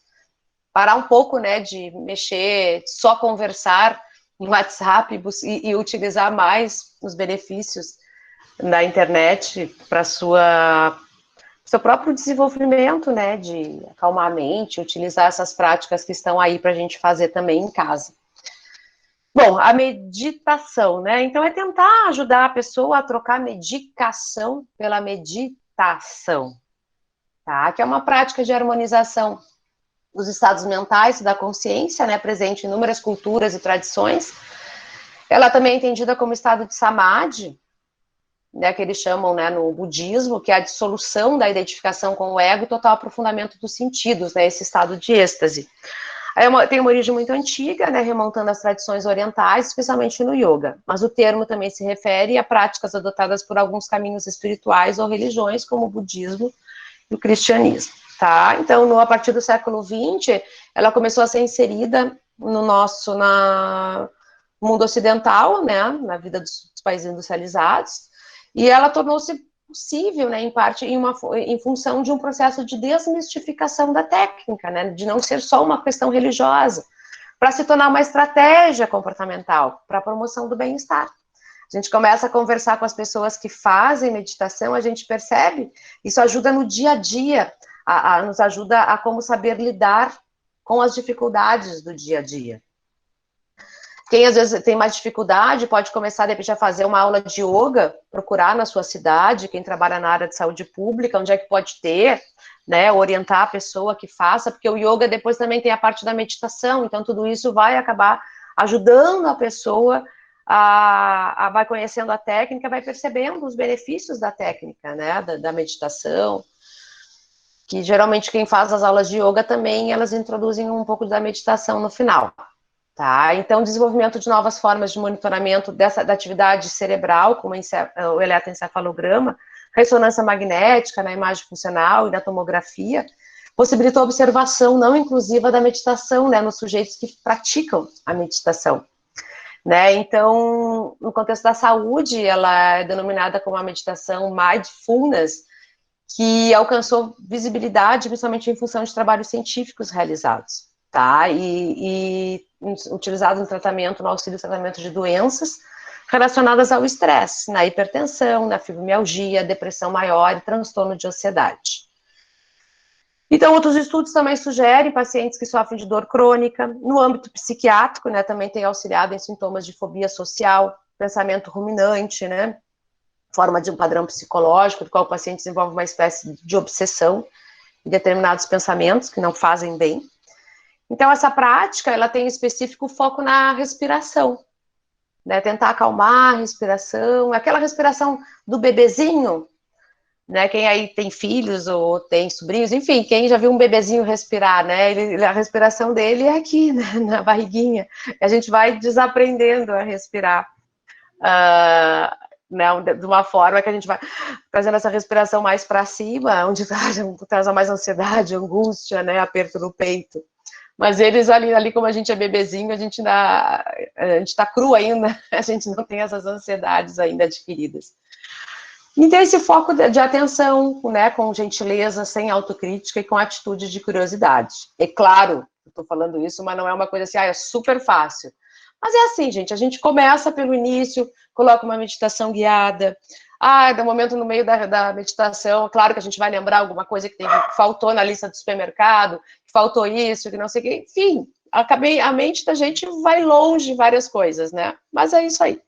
parar um pouco, né, de mexer, só conversar no WhatsApp e utilizar mais os benefícios da internet para seu próprio desenvolvimento, né, de acalmar a mente, utilizar essas práticas que estão aí para a gente fazer também em casa. Bom, a meditação, né? Então, é tentar ajudar a pessoa a trocar medicação pela meditação, tá? Que é uma prática de harmonização dos estados mentais e da consciência, né? Presente em inúmeras culturas e tradições. Ela também é entendida como estado de samadhi, né? Que eles chamam, né, no budismo, que é a dissolução da identificação com o ego e total aprofundamento dos sentidos, né? Esse estado de êxtase. Tem uma origem muito antiga, né, remontando às tradições orientais, especialmente no yoga. Mas o termo também se refere a práticas adotadas por alguns caminhos espirituais ou religiões, como o budismo e o cristianismo. Tá? Então, a partir do século XX, ela começou a ser inserida no mundo ocidental, né, na vida dos países industrializados, e ela tornou-se possível, né, em parte, em função de um processo de desmistificação da técnica, né, de não ser só uma questão religiosa, para se tornar uma estratégia comportamental para a promoção do bem-estar. A gente começa a conversar com as pessoas que fazem meditação, a gente percebe, isso ajuda no dia a dia, nos ajuda a como saber lidar com as dificuldades do dia a dia. Quem às vezes tem mais dificuldade pode começar, de repente, a fazer uma aula de yoga, procurar na sua cidade, quem trabalha na área de saúde pública, onde é que pode ter, né, orientar a pessoa que faça, porque o yoga depois também tem a parte da meditação, então tudo isso vai acabar ajudando a pessoa vai conhecendo a técnica, vai percebendo os benefícios da técnica, né, da meditação, que geralmente quem faz as aulas de yoga também, elas introduzem um pouco da meditação no final. Tá? Então, desenvolvimento de novas formas de monitoramento da atividade cerebral, como o eletroencefalograma, ressonância magnética na imagem funcional e na tomografia, possibilitou a observação não inclusiva da meditação, né, nos sujeitos que praticam a meditação. Né? Então, no contexto da saúde, ela é denominada como a meditação mindfulness, que alcançou visibilidade, principalmente em função de trabalhos científicos realizados, tá? E utilizado no tratamento, no auxílio tratamento de doenças relacionadas ao estresse, na hipertensão, na fibromialgia, depressão maior e transtorno de ansiedade. Então, outros estudos também sugerem pacientes que sofrem de dor crônica. No âmbito psiquiátrico, né, também tem auxiliado em sintomas de fobia social, pensamento ruminante, né, forma de um padrão psicológico, do qual o paciente desenvolve uma espécie de obsessão em determinados pensamentos que não fazem bem. Então, essa prática, ela tem específico foco na respiração, né, tentar acalmar a respiração, aquela respiração do bebezinho, né, quem aí tem filhos ou tem sobrinhos, enfim, quem já viu um bebezinho respirar, né, a respiração dele é aqui, né, na barriguinha, a gente vai desaprendendo a respirar, né, de uma forma que a gente vai fazendo essa respiração mais para cima, onde traz mais ansiedade, angústia, né, aperto no peito. Mas eles ali como a gente é bebezinho, a gente está cru ainda, a gente não tem essas ansiedades ainda adquiridas. Então, esse foco de atenção, né, com gentileza, sem autocrítica e com atitude de curiosidade. É claro, eu estou falando isso, mas não é uma coisa assim, é super fácil. Mas é assim, gente, a gente começa pelo início, coloca uma meditação guiada, no momento no meio da meditação, claro que a gente vai lembrar alguma coisa que faltou na lista do supermercado, que faltou isso, que não sei o que, enfim, a mente da gente vai longe em várias coisas, né? Mas é isso aí.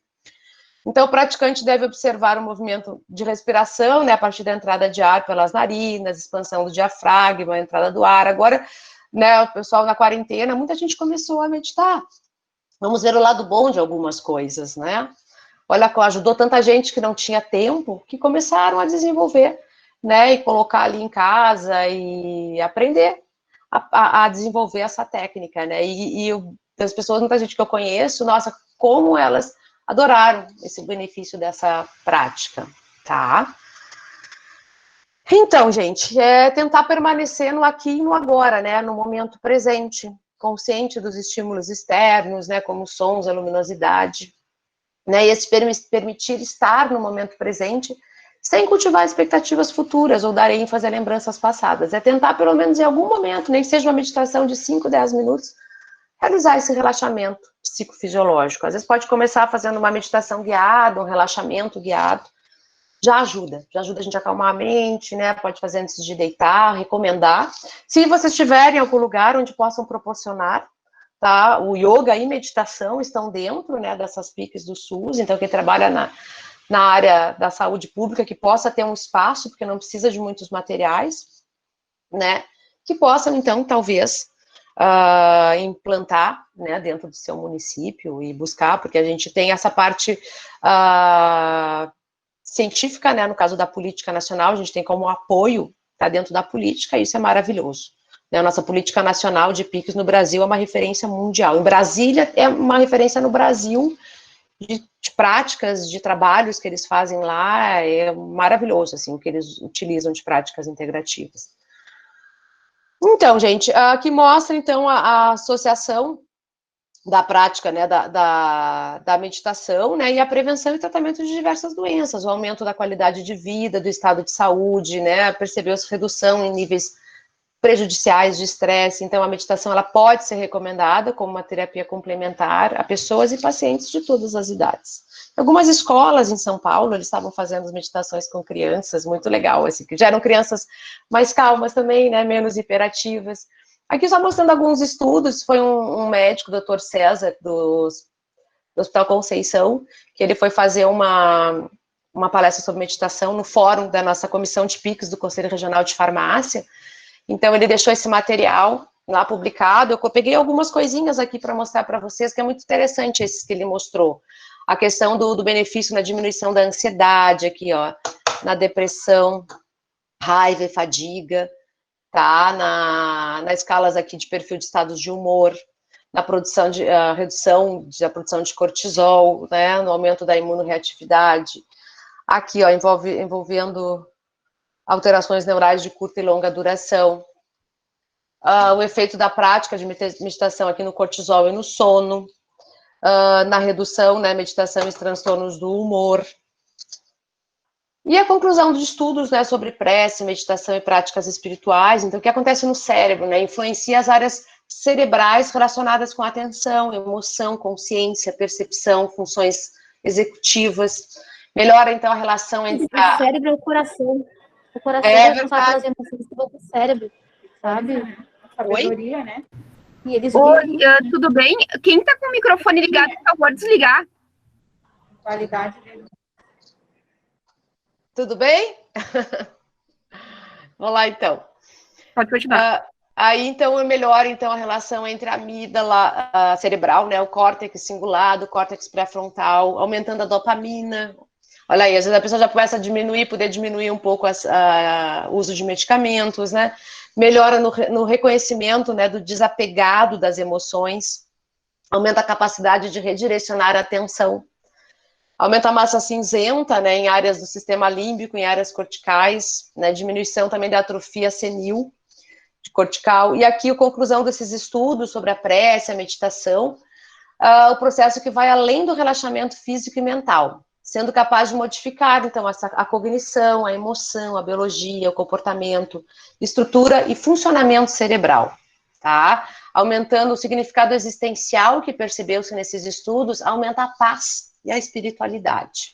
Então, o praticante deve observar o movimento de respiração, né, a partir da entrada de ar pelas narinas, expansão do diafragma, a entrada do ar. Agora, né, o pessoal na quarentena, muita gente começou a meditar. Vamos ver o lado bom de algumas coisas, né? Olha, ajudou tanta gente que não tinha tempo, que começaram a desenvolver, né, e colocar ali em casa e aprender a desenvolver essa técnica, né? As pessoas, muita gente que eu conheço, nossa, como elas adoraram esse benefício dessa prática, tá? Então, gente, é tentar permanecer no aqui e no agora, né? No momento presente, consciente dos estímulos externos, né? Como sons, a luminosidade, né? E esse permitir estar no momento presente, sem cultivar expectativas futuras ou dar ênfase a lembranças passadas. É tentar, pelo menos em algum momento, nem que seja uma meditação de 5, 10 minutos, realizar esse relaxamento psicofisiológico. Às vezes pode começar fazendo uma meditação guiada, um relaxamento guiado, já ajuda a gente a acalmar a mente, né, pode fazer antes de deitar, recomendar. Se vocês estiverem em algum lugar onde possam proporcionar, tá? O yoga e meditação estão dentro, né, dessas PICs do SUS, então quem trabalha na área da saúde pública, que possa ter um espaço, porque não precisa de muitos materiais, né, que possam, então, talvez, implantar, né, dentro do seu município e buscar, porque a gente tem essa parte científica, né, no caso da política nacional, a gente tem como apoio, tá dentro da política, e isso é maravilhoso. Né, a nossa política nacional de PICs no Brasil é uma referência mundial. Em Brasília, é uma referência no Brasil, de práticas, de trabalhos que eles fazem lá, é maravilhoso, assim, o que eles utilizam de práticas integrativas. Então, gente, aqui mostra, então, a associação da prática, né, da meditação, né, e a prevenção e tratamento de diversas doenças, o aumento da qualidade de vida, do estado de saúde, né, percebeu-se redução em níveis prejudiciais de estresse. Então, a meditação ela pode ser recomendada como uma terapia complementar a pessoas e pacientes de todas as idades. Algumas escolas em São Paulo, eles estavam fazendo as meditações com crianças, muito legal, assim, que já eram crianças mais calmas também, né, menos hiperativas. Aqui só mostrando alguns estudos, foi um médico, o Dr. César, do Hospital Conceição, que ele foi fazer uma palestra sobre meditação no fórum da nossa comissão de PICs do Conselho Regional de Farmácia. Então, ele deixou esse material lá publicado. Eu peguei algumas coisinhas aqui para mostrar para vocês, que é muito interessante esses que ele mostrou. A questão do benefício na diminuição da ansiedade, aqui, ó, na depressão, raiva e fadiga, tá? Na escalas aqui de perfil de estados de humor, na produção redução da produção de cortisol, né? No aumento da imunorreatividade. Aqui, ó, envolvendo alterações neurais de curta e longa duração, o efeito da prática de meditação aqui no cortisol e no sono, na redução, né, meditação e transtornos do humor. E a conclusão dos estudos, né, sobre prece, meditação e práticas espirituais. Então, o que acontece no cérebro, né, influencia as áreas cerebrais relacionadas com atenção, emoção, consciência, percepção, funções executivas. Melhora, então, a relação entre... O cérebro é o coração. O coração é responsável pelas emoções do cérebro, sabe? Sabedoria, né? E eles Oi, tudo bem? Quem tá com o microfone ligado, por favor, desligar. Qualidade. Tudo bem? Vamos lá, então. Pode continuar. Aí, então, é melhor, então, a relação entre a amígdala cerebral, né, o córtex cingulado, o córtex pré-frontal, aumentando a dopamina. Olha aí, às vezes a pessoa já começa a poder diminuir um pouco o uso de medicamentos, né? Melhora no reconhecimento, né, do desapegado das emoções, aumenta a capacidade de redirecionar a atenção, aumenta a massa cinzenta, né, em áreas do sistema límbico, em áreas corticais, né, diminuição também da atrofia senil cortical. E aqui a conclusão desses estudos sobre a prece, a meditação, o processo que vai além do relaxamento físico e mental, sendo capaz de modificar, então, a cognição, a emoção, a biologia, o comportamento, estrutura e funcionamento cerebral, tá? Aumentando o significado existencial que percebeu-se nesses estudos, aumenta a paz e a espiritualidade,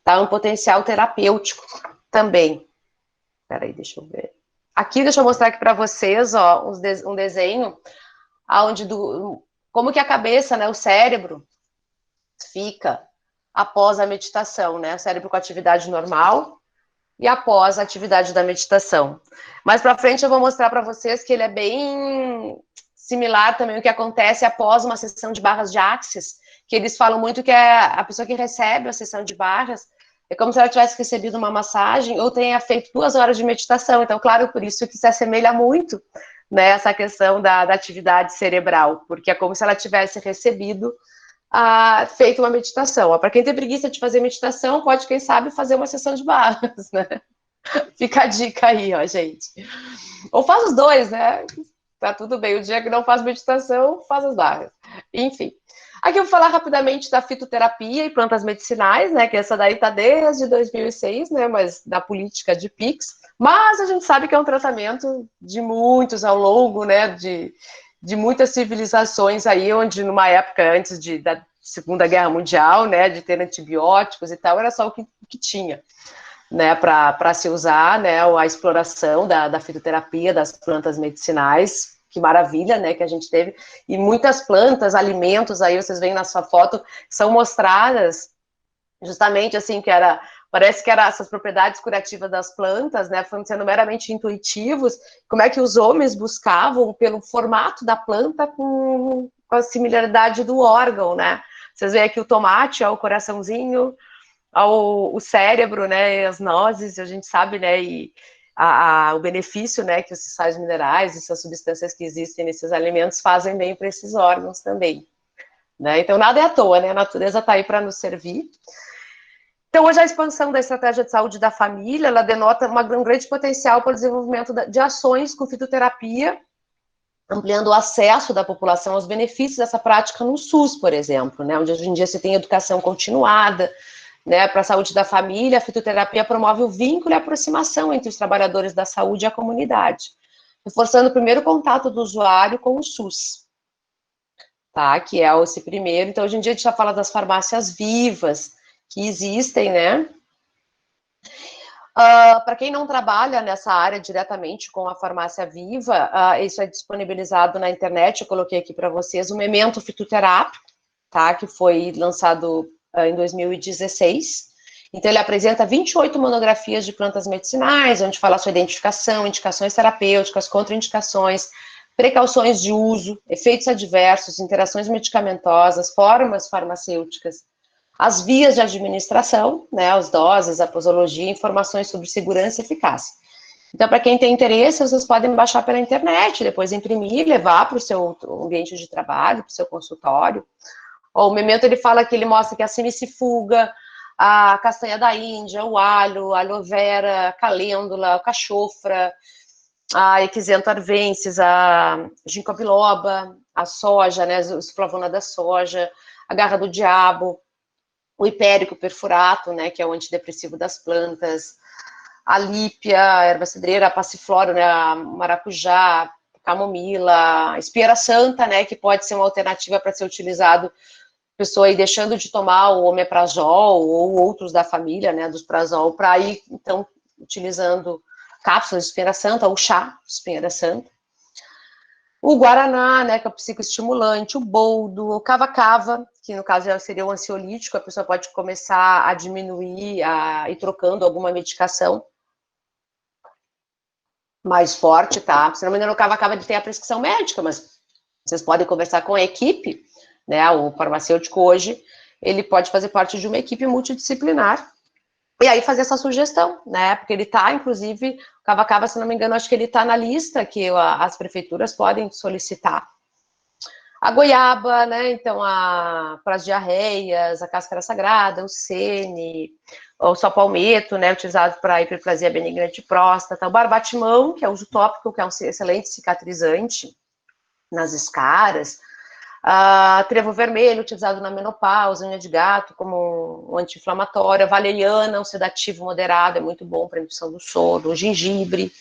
tá? Um potencial terapêutico também. Peraí, deixa eu ver. Aqui, deixa eu mostrar aqui para vocês, ó, um desenho onde como que a cabeça, né, o cérebro fica após a meditação, né? O cérebro com atividade normal e após a atividade da meditação. Mais para frente eu vou mostrar para vocês que ele é bem similar também ao que acontece após uma sessão de barras de Axis, que eles falam muito que é a pessoa que recebe a sessão de barras é como se ela tivesse recebido uma massagem ou tenha feito 2 horas de meditação. Então, claro, por isso que se assemelha muito, né, essa questão da atividade cerebral, porque é como se ela tivesse recebido feito uma meditação. Para quem tem preguiça de fazer meditação, pode, quem sabe, fazer uma sessão de barras, né? Fica a dica aí, ó, gente. Ou faz os dois, né? Tá tudo bem. O dia que não faz meditação, faz as barras. Enfim. Aqui eu vou falar rapidamente da fitoterapia e plantas medicinais, né? Que essa daí tá desde 2006, né? Mas da política de PICs. Mas a gente sabe que é um tratamento de muitos ao longo, né? De muitas civilizações aí, onde numa época antes da Segunda Guerra Mundial, né? De ter antibióticos e tal, era só o que tinha, né? Para se usar, né? A exploração da fitoterapia, das plantas medicinais. que maravilha, né, que a gente teve, e muitas plantas, alimentos, aí vocês veem na sua foto, são mostradas justamente assim, parece que era essas propriedades curativas das plantas, né, sendo meramente intuitivos, como é que os homens buscavam pelo formato da planta com a similaridade do órgão, né, vocês veem aqui o tomate, ó, o coraçãozinho, ó, o cérebro, né, as nozes, a gente sabe, né, e o benefício, né, que esses sais minerais, essas substâncias que existem nesses alimentos fazem bem para esses órgãos também, né, então nada é à toa, né, a natureza está aí para nos servir. Então, hoje a expansão da estratégia de saúde da família, ela denota um grande potencial para o desenvolvimento de ações com fitoterapia, ampliando o acesso da população aos benefícios dessa prática no SUS, por exemplo, né, onde hoje em dia se tem educação continuada, né, para a saúde da família, a fitoterapia promove o vínculo e a aproximação entre os trabalhadores da saúde e a comunidade, reforçando o primeiro contato do usuário com o SUS, tá, que é esse primeiro. Então, hoje em dia a gente já fala das farmácias vivas, que existem, né? Para quem não trabalha nessa área diretamente com a farmácia viva, isso é disponibilizado na internet, eu coloquei aqui para vocês, o Memento Fitoterápico, tá? Que foi lançado em 2016. Então, ele apresenta 28 monografias de plantas medicinais, onde fala sua identificação, indicações terapêuticas, contraindicações, precauções de uso, efeitos adversos, interações medicamentosas, formas farmacêuticas, as vias de administração, né, as doses, a posologia, informações sobre segurança e eficácia. Então, para quem tem interesse, vocês podem baixar pela internet, depois imprimir, levar para o seu ambiente de trabalho, para o seu consultório. O Memento, ele fala que ele mostra que a simicifuga, a castanha da Índia, o alho, a aloe vera, a calêndula, a cachofra, a Echinacea arvensis, a ginkgo biloba, a soja, né, os flavona da soja, a garra do diabo, o hipérico perfurato, né, que é o antidepressivo das plantas, a lípia, a erva cidreira, a passiflora, né, a maracujá, a camomila, a espieira santa, né, que pode ser uma alternativa para ser utilizado, pessoa aí deixando de tomar o omeprazol ou outros da família, né, dos prazol, para ir, então, utilizando cápsulas de espinheira santa ou chá de espinheira santa. O guaraná, né, que é o psicoestimulante, o boldo, o cava-cava, que no caso já seria o ansiolítico, a pessoa pode começar a diminuir, a ir trocando alguma medicação mais forte, tá? Se não me engano, o cava-cava tem a prescrição médica, mas vocês podem conversar com a equipe, né, o farmacêutico hoje, ele pode fazer parte de uma equipe multidisciplinar, e aí fazer essa sugestão, né, porque ele tá, inclusive, o cava-cava, se não me engano, acho que ele tá na lista que as prefeituras podem solicitar. A goiaba, né, então, para as diarreias, a cáscara sagrada, o sene, o só palmeto, né, utilizado para hiperplasia benigna de próstata, o barbatimão, que é uso tópico, que é um excelente cicatrizante nas escaras, trevo vermelho, utilizado na menopausa, unha de gato, como um anti-inflamatório, a valeriana, um sedativo moderado, é muito bom para a indução do sono, o gengibre.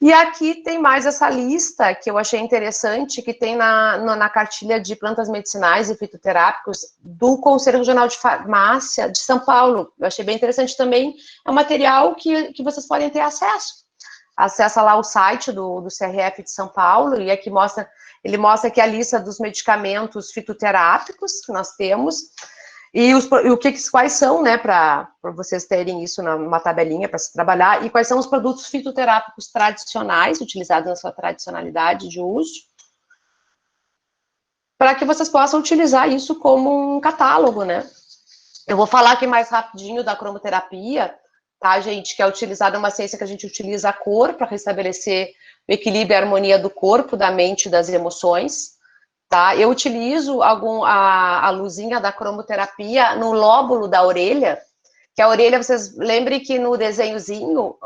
E aqui tem mais essa lista, que eu achei interessante, que tem na cartilha de plantas medicinais e fitoterápicos do Conselho Regional de Farmácia de São Paulo. Eu achei bem interessante também, é um material que vocês podem ter acesso. Acessa lá o site do CRF de São Paulo, e aqui ele mostra aqui a lista dos medicamentos fitoterápicos que nós temos, e quais são, né, para vocês terem isso numa tabelinha para se trabalhar, e quais são os produtos fitoterápicos tradicionais, utilizados na sua tradicionalidade de uso, para que vocês possam utilizar isso como um catálogo, né. Eu vou falar aqui mais rapidinho da cromoterapia, tá, gente, que é utilizada uma ciência que a gente utiliza a cor para restabelecer o equilíbrio e a harmonia do corpo, da mente e das emoções, tá? Eu utilizo a luzinha da cromoterapia no lóbulo da orelha, que a orelha, vocês lembrem que no desenhozinho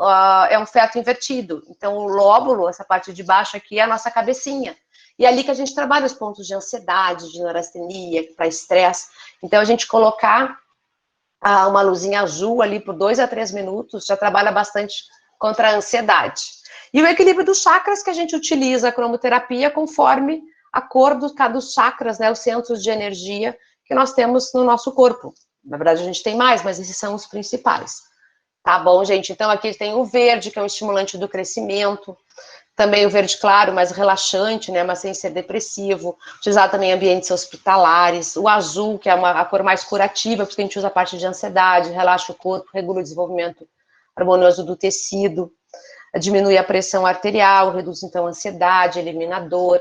é um feto invertido, então o lóbulo, essa parte de baixo aqui, é a nossa cabecinha, e é ali que a gente trabalha os pontos de ansiedade, de neurastenia, para estresse, então a gente colocar uma luzinha azul ali por 2 a 3 minutos, já trabalha bastante contra a ansiedade. E o equilíbrio dos chakras, que a gente utiliza a cromoterapia conforme a cor dos chakras, né, os centros de energia que nós temos no nosso corpo. Na verdade, a gente tem mais, mas esses são os principais. Tá bom, gente? Então, aqui tem o verde, que é um estimulante do crescimento. Também o verde claro, mais relaxante, né, mas sem ser depressivo. Utilizado também em ambientes hospitalares. O azul, que é a cor mais curativa, porque a gente usa a parte de ansiedade, relaxa o corpo, regula o desenvolvimento harmonioso do tecido, diminui a pressão arterial, reduz, então, a ansiedade, eliminador.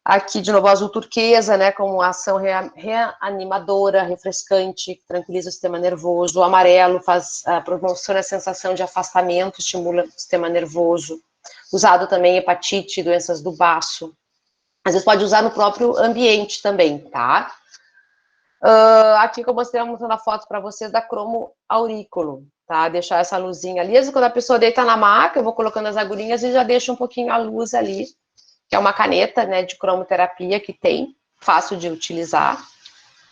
Aqui, de novo, o azul turquesa, né, como ação reanimadora, refrescante, tranquiliza o sistema nervoso. O amarelo promociona a sensação de afastamento, estimula o sistema nervoso. Usado também em hepatite, doenças do baço. Às vezes pode usar no próprio ambiente também, tá? Aqui que eu mostrei uma foto para vocês da cromo aurículo, tá? Deixar essa luzinha ali. Às vezes, quando a pessoa deita na maca, eu vou colocando as agulhinhas e já deixo um pouquinho a luz ali, que é uma caneta, né, de cromoterapia que tem, fácil de utilizar.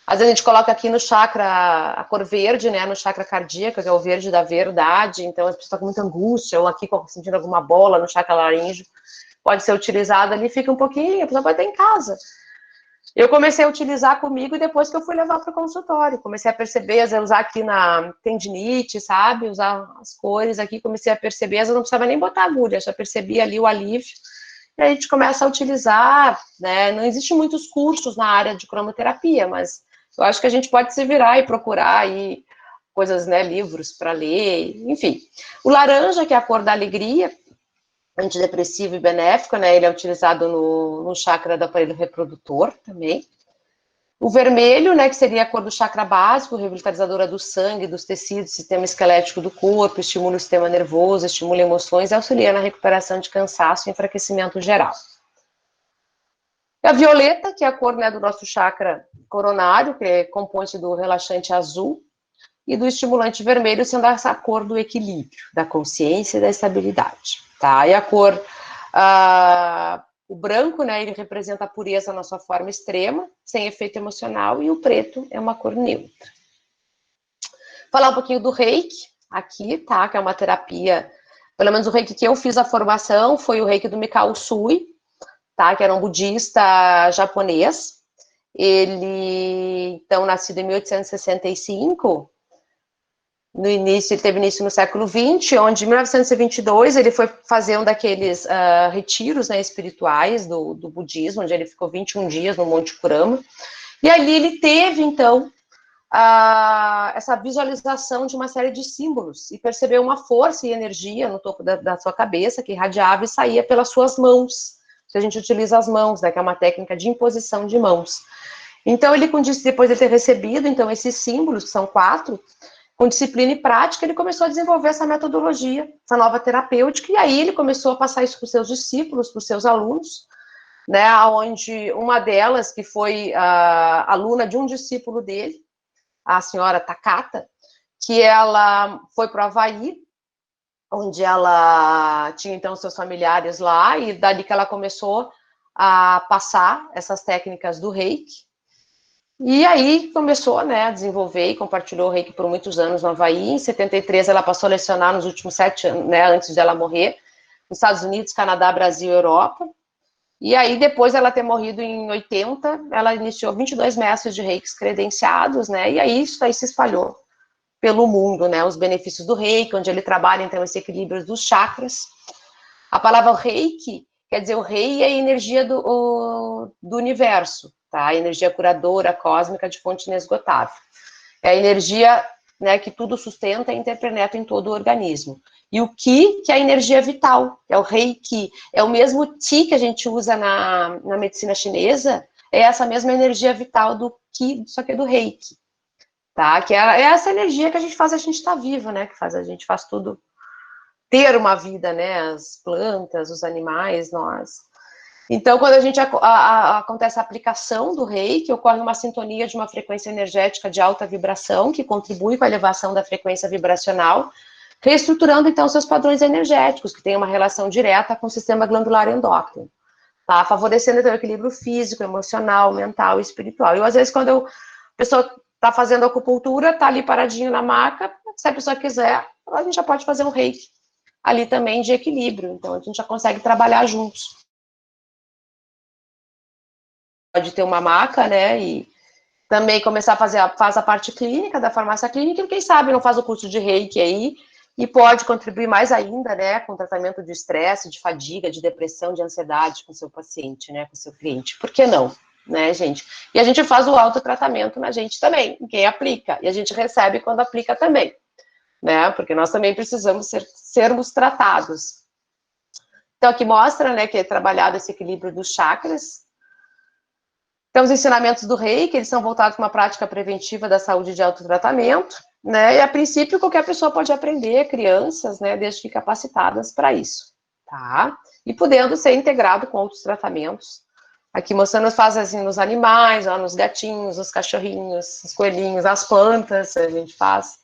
Às vezes a gente coloca aqui no chakra, a cor verde, né, no chakra cardíaco, que é o verde da verdade, então a pessoa está com muita angústia, ou aqui sentindo alguma bola no chakra laríngeo, pode ser utilizada ali, fica um pouquinho, a pessoa pode estar em casa. Eu comecei a utilizar comigo e depois que eu fui levar para o consultório, comecei a perceber, às vezes usar aqui na tendinite, sabe, usar as cores aqui, comecei a perceber, às vezes eu não precisava nem botar agulha, já percebi ali o alívio, e aí a gente começa a utilizar, né, não existe muitos cursos na área de cromoterapia, mas eu acho que a gente pode se virar e procurar aí coisas, né, livros para ler, enfim. O laranja, que é a cor da alegria, antidepressivo e benéfico, né, ele é utilizado no chakra do aparelho reprodutor também. O vermelho, né, que seria a cor do chakra básico, revitalizadora do sangue, dos tecidos, sistema esquelético do corpo, estimula o sistema nervoso, estimula emoções e auxilia na recuperação de cansaço e enfraquecimento geral. A violeta, que é a cor, né, do nosso chakra coronário, que compõe-se do relaxante azul, e do estimulante vermelho, sendo essa cor do equilíbrio, da consciência e da estabilidade, tá? E a cor, o branco, né, ele representa a pureza na sua forma extrema, sem efeito emocional, e o preto é uma cor neutra. Falar um pouquinho do Reiki, aqui, tá? Que é uma terapia, pelo menos o Reiki que eu fiz a formação, foi o Reiki do Mikao Usui, tá? Que era um budista japonês. Ele, então, nascido em 1865, no início, ele teve início no século XX, onde em 1922 ele foi fazer um daqueles retiros, né, espirituais do budismo, onde ele ficou 21 dias no Monte Kurama, e ali ele teve, então, essa visualização de uma série de símbolos, e percebeu uma força e energia no topo da sua cabeça, que irradiava e saía pelas suas mãos, que a gente utiliza as mãos, né, que é uma técnica de imposição de mãos. Então, ele, depois de ter recebido, então, esses símbolos, que são 4, com disciplina e prática, ele começou a desenvolver essa metodologia, essa nova terapêutica, e aí ele começou a passar isso para os seus discípulos, para os seus alunos, né, onde uma delas, que foi aluna de um discípulo dele, a senhora Takata, que ela foi para o Havaí, onde ela tinha, então, seus familiares lá, e dali que ela começou a passar essas técnicas do Reiki. E aí começou, né, a desenvolver e compartilhou o Reiki por muitos anos no Havaí. Em 73 ela passou a lecionar nos últimos 7 anos, né, antes dela morrer, nos Estados Unidos, Canadá, Brasil e Europa. E aí, depois ela ter morrido em 80, ela iniciou 22 mestres de Reiki credenciados, né, e aí isso aí se espalhou pelo mundo, né, os benefícios do Reiki, onde ele trabalha, então, esse equilíbrio dos chakras. A palavra Reiki quer dizer o rei é a energia do universo, tá? A energia curadora, cósmica, de fonte inesgotável. É a energia, né, que tudo sustenta e interpenetra em todo o organismo. E o Ki, que é a energia vital, é o Reiki, é o mesmo Ti que a gente usa na medicina chinesa, é essa mesma energia vital do Ki, só que é do Reiki, tá? Que é essa energia que a gente faz a gente estar vivo, né? Que a gente faz tudo ter uma vida, né? As plantas, os animais, nós. Então, quando a gente acontece a aplicação do Reiki, ocorre uma sintonia de uma frequência energética de alta vibração, que contribui com a elevação da frequência vibracional, reestruturando, então, seus padrões energéticos, que têm uma relação direta com o sistema glandular endócrino, tá? Favorecendo, então, o equilíbrio físico, emocional, mental e espiritual. E, às vezes, quando a pessoa está fazendo acupuntura, está ali paradinho na maca, se a pessoa quiser, a gente já pode fazer um Reiki ali também de equilíbrio, então a gente já consegue trabalhar juntos. Pode ter uma maca, né, e também começar a faz a parte clínica da farmácia clínica, e quem sabe não faz o curso de Reiki aí, e pode contribuir mais ainda, né, com o tratamento de estresse, de fadiga, de depressão, de ansiedade com o seu paciente, né, com o seu cliente. Por que não, né, gente? E a gente faz o autotratamento na gente também, em quem aplica, e a gente recebe quando aplica também, né, porque nós também precisamos sermos tratados. Então, aqui mostra, né, que é trabalhado esse equilíbrio dos chakras. Então, os ensinamentos do Reiki, eles são voltados para uma prática preventiva da saúde de autotratamento, né, e a princípio qualquer pessoa pode aprender, crianças, né, desde que capacitadas para isso, tá? E podendo ser integrado com outros tratamentos. Aqui mostrando, faz assim nos animais, ó, nos gatinhos, nos cachorrinhos, nos coelhinhos, as plantas, a gente faz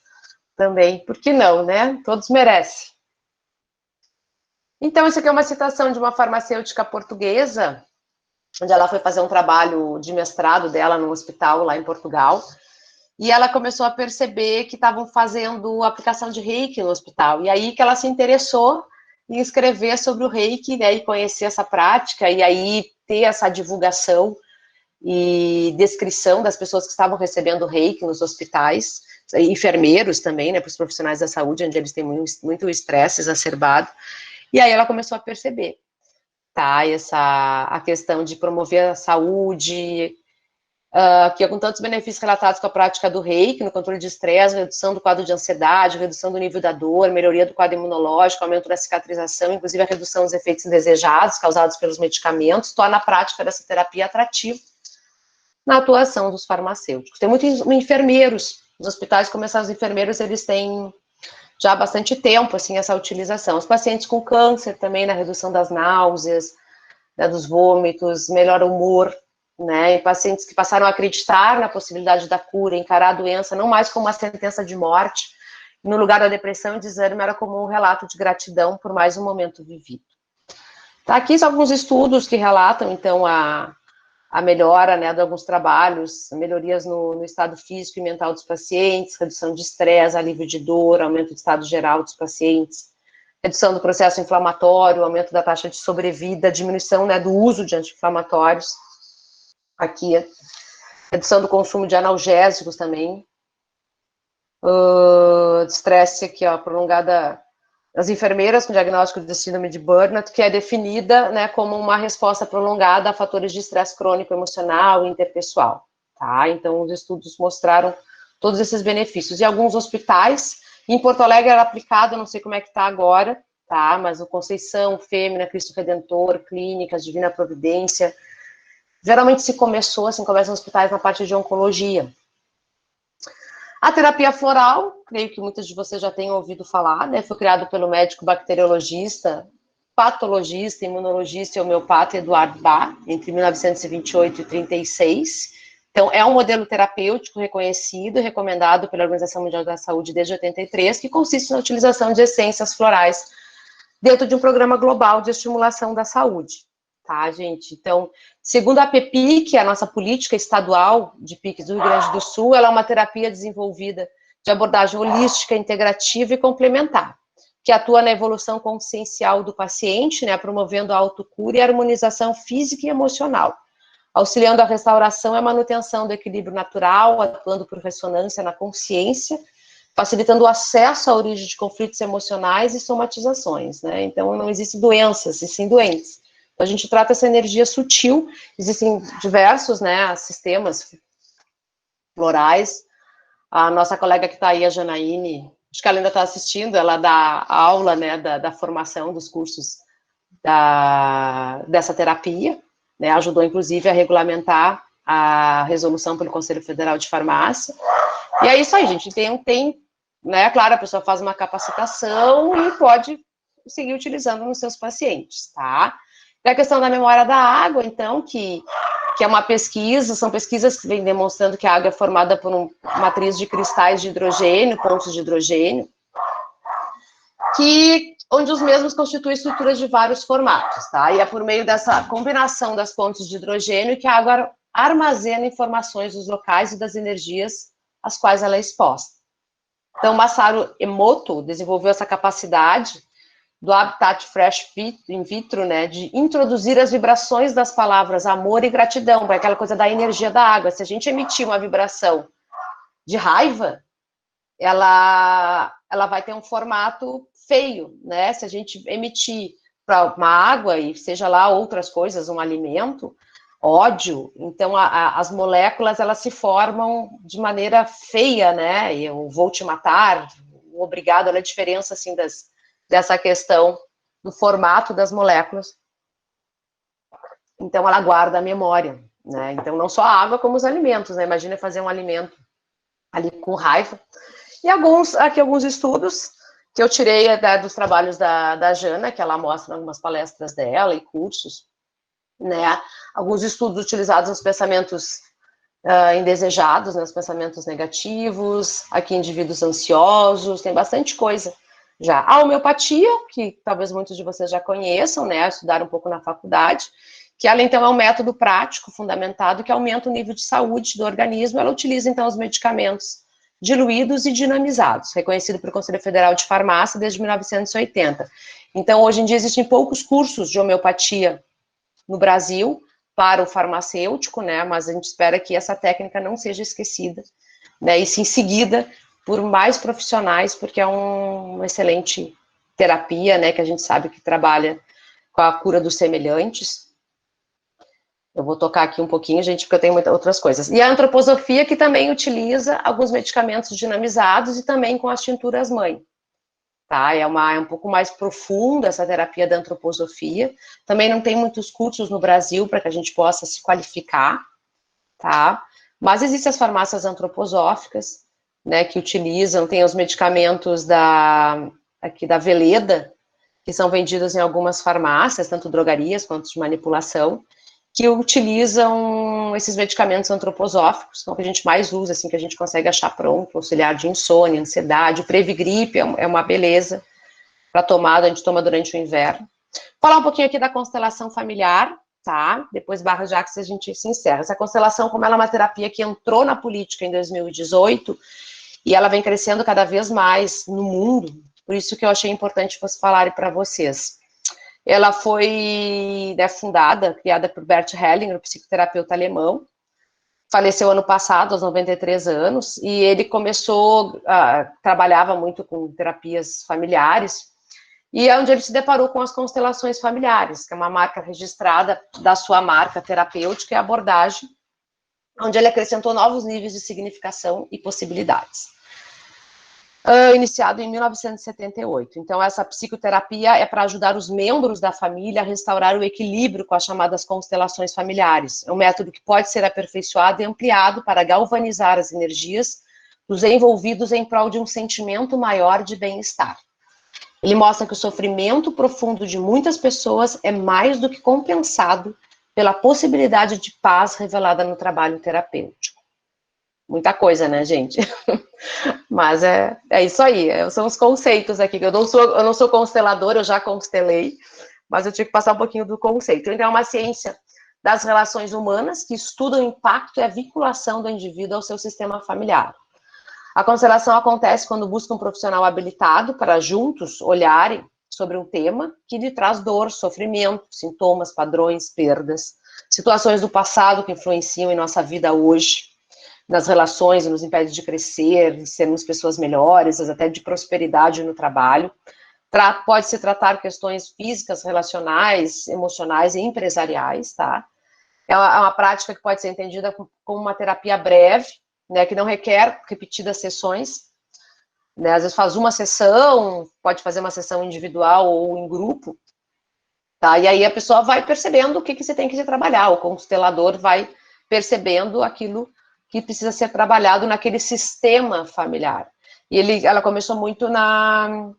também, por que não, né? Todos merecem. Então, isso aqui é uma citação de uma farmacêutica portuguesa, onde ela foi fazer um trabalho de mestrado dela no hospital lá em Portugal, e ela começou a perceber que estavam fazendo aplicação de Reiki no hospital, e aí que ela se interessou em escrever sobre o Reiki, né, e conhecer essa prática, e aí ter essa divulgação e descrição das pessoas que estavam recebendo Reiki nos hospitais, enfermeiros também, né, para os profissionais da saúde, onde eles têm muito estresse exacerbado, e aí ela começou a perceber, tá, a questão de promover a saúde, que com tantos benefícios relatados com a prática do Reiki, no controle de estresse, redução do quadro de ansiedade, redução do nível da dor, melhoria do quadro imunológico, aumento da cicatrização, inclusive a redução dos efeitos indesejados causados pelos medicamentos, torna a prática dessa terapia atrativa na atuação dos farmacêuticos. Tem muitos enfermeiros, nos hospitais, começaram os enfermeiros, eles têm já há bastante tempo, assim, essa utilização. Os pacientes com câncer também, na redução das náuseas, né, dos vômitos, melhor humor, né, e pacientes que passaram a acreditar na possibilidade da cura, encarar a doença não mais como uma sentença de morte, no lugar da depressão e desânimo era como um relato de gratidão por mais um momento vivido. Tá, aqui são alguns estudos que relatam, então, a melhora, né, de alguns trabalhos, melhorias no estado físico e mental dos pacientes, redução de estresse, alívio de dor, aumento do estado geral dos pacientes, redução do processo inflamatório, aumento da taxa de sobrevida, diminuição, né, do uso de anti-inflamatórios, aqui, redução do consumo de analgésicos também, de estresse aqui, ó, prolongada, as enfermeiras com diagnóstico de síndrome de burnout, que é definida, né, como uma resposta prolongada a fatores de estresse crônico, emocional e interpessoal, tá? Então, os estudos mostraram todos esses benefícios. E alguns hospitais, em Porto Alegre era aplicado, não sei como é que tá agora, tá? Mas o Conceição, Fêmea, Cristo Redentor, Clínicas, Divina Providência, geralmente se começam hospitais na parte de oncologia. A terapia floral, creio que muitos de vocês já tenham ouvido falar, né? Foi criado pelo médico bacteriologista, patologista, imunologista e homeopata Eduardo Bach, entre 1928 e 36. Então, é um modelo terapêutico reconhecido e recomendado pela Organização Mundial da Saúde desde 83, que consiste na utilização de essências florais dentro de um programa global de estimulação da saúde. Tá, gente? Então, segundo a PEPIC, a nossa política estadual de PICs do Rio Grande do Sul, ela é uma terapia desenvolvida de abordagem holística, integrativa e complementar, que atua na evolução consciencial do paciente, né, promovendo a autocura e a harmonização física e emocional, auxiliando a restauração e a manutenção do equilíbrio natural, atuando por ressonância na consciência, facilitando o acesso à origem de conflitos emocionais e somatizações, né? Então, não existem doenças, e sim doentes. A gente trata essa energia sutil, existem diversos, né, sistemas florais. A nossa colega que está aí, a Janaíne, acho que ela ainda está assistindo, ela dá aula, né, da formação dos cursos dessa terapia, né, ajudou inclusive a regulamentar a resolução pelo Conselho Federal de Farmácia. E é isso aí, gente, tem, né, claro, a pessoa faz uma capacitação e pode seguir utilizando nos seus pacientes, tá? E a questão da memória da água, então, que é uma pesquisa, são pesquisas que vêm demonstrando que a água é formada por uma matriz de cristais de hidrogênio, pontos de hidrogênio, onde os mesmos constituem estruturas de vários formatos, tá? E é por meio dessa combinação das pontes de hidrogênio que a água armazena informações dos locais e das energias às quais ela é exposta. Então, Masaru Emoto desenvolveu essa capacidade do Habitat Fresh in vitro, né, de introduzir as vibrações das palavras amor e gratidão, para aquela coisa da energia da água. Se a gente emitir uma vibração de raiva, ela vai ter um formato feio, né? Se a gente emitir para uma água e seja lá outras coisas, um alimento, ódio, então as moléculas elas se formam de maneira feia, né? Eu vou te matar, obrigado, olha a diferença assim dessa questão do formato das moléculas. Então ela guarda a memória, né? Então não só a água como os alimentos, né? Imagina fazer um alimento ali com raiva. E aqui alguns estudos que eu tirei dos trabalhos da Jana, que ela mostra em algumas palestras dela e cursos, né? Alguns estudos utilizados nos pensamentos indesejados, né? Os pensamentos negativos, aqui indivíduos ansiosos, tem bastante coisa já. A homeopatia, que talvez muitos de vocês já conheçam, né? Estudaram um pouco na faculdade, que ela, então, é um método prático, fundamentado, que aumenta o nível de saúde do organismo. Ela utiliza, então, os medicamentos diluídos e dinamizados, reconhecido pelo Conselho Federal de Farmácia desde 1980. Então, hoje em dia, existem poucos cursos de homeopatia no Brasil para o farmacêutico, né, mas a gente espera que essa técnica não seja esquecida, né, e sim seguida por mais profissionais, porque é uma excelente terapia, né, que a gente sabe que trabalha com a cura dos semelhantes. Eu vou tocar aqui um pouquinho, gente, porque eu tenho muitas outras coisas. E a antroposofia, que também utiliza alguns medicamentos dinamizados e também com as tinturas mãe. Tá? É um pouco mais profunda essa terapia da antroposofia. Também não tem muitos cursos no Brasil para que a gente possa se qualificar, tá? Mas existem as farmácias antroposóficas, né, que utilizam, tem os medicamentos aqui da Veleda, que são vendidos em algumas farmácias, tanto drogarias quanto de manipulação, que utilizam esses medicamentos antroposóficos, que é o que a gente mais usa, assim, que a gente consegue achar pronto, auxiliar de insônia, ansiedade, o Previgripe é uma beleza para tomada, a gente toma durante o inverno. Falar um pouquinho aqui da constelação familiar, tá? Depois, Barra Jacques, a gente se encerra. Essa constelação, como ela é uma terapia que entrou na política em 2018, e ela vem crescendo cada vez mais no mundo, por isso que eu achei importante falar para vocês. Ela foi, né, fundada, criada por Bert Hellinger, um psicoterapeuta alemão, faleceu ano passado, aos 93 anos, e ele trabalhava muito com terapias familiares, e é onde ele se deparou com as constelações familiares, que é uma marca registrada da sua marca terapêutica e abordagem, onde ele acrescentou novos níveis de significação e possibilidades. Iniciado em 1978. Então, essa psicoterapia é para ajudar os membros da família a restaurar o equilíbrio com as chamadas constelações familiares. É um método que pode ser aperfeiçoado e ampliado para galvanizar as energias dos envolvidos em prol de um sentimento maior de bem-estar. Ele mostra que o sofrimento profundo de muitas pessoas é mais do que compensado pela possibilidade de paz revelada no trabalho terapêutico. Muita coisa, né, gente? Mas é isso aí, são os conceitos aqui, eu não sou consteladora, eu já constelei, mas eu tive que passar um pouquinho do conceito. Então, é uma ciência das relações humanas que estuda o impacto e a vinculação do indivíduo ao seu sistema familiar. A constelação acontece quando busca um profissional habilitado para juntos olharem sobre um tema que lhe traz dor, sofrimento, sintomas, padrões, perdas, situações do passado que influenciam em nossa vida hoje, nas relações, nos impede de crescer, de sermos pessoas melhores, até de prosperidade no trabalho. Pode-se tratar questões físicas, relacionais, emocionais e empresariais, tá? É uma prática que pode ser entendida como uma terapia breve, né, que não requer repetidas sessões, né? Às vezes faz uma sessão, pode fazer uma sessão individual ou em grupo, tá? E aí a pessoa vai percebendo o que você tem que trabalhar, o constelador vai percebendo aquilo que precisa ser trabalhado naquele sistema familiar. E ela começou muito na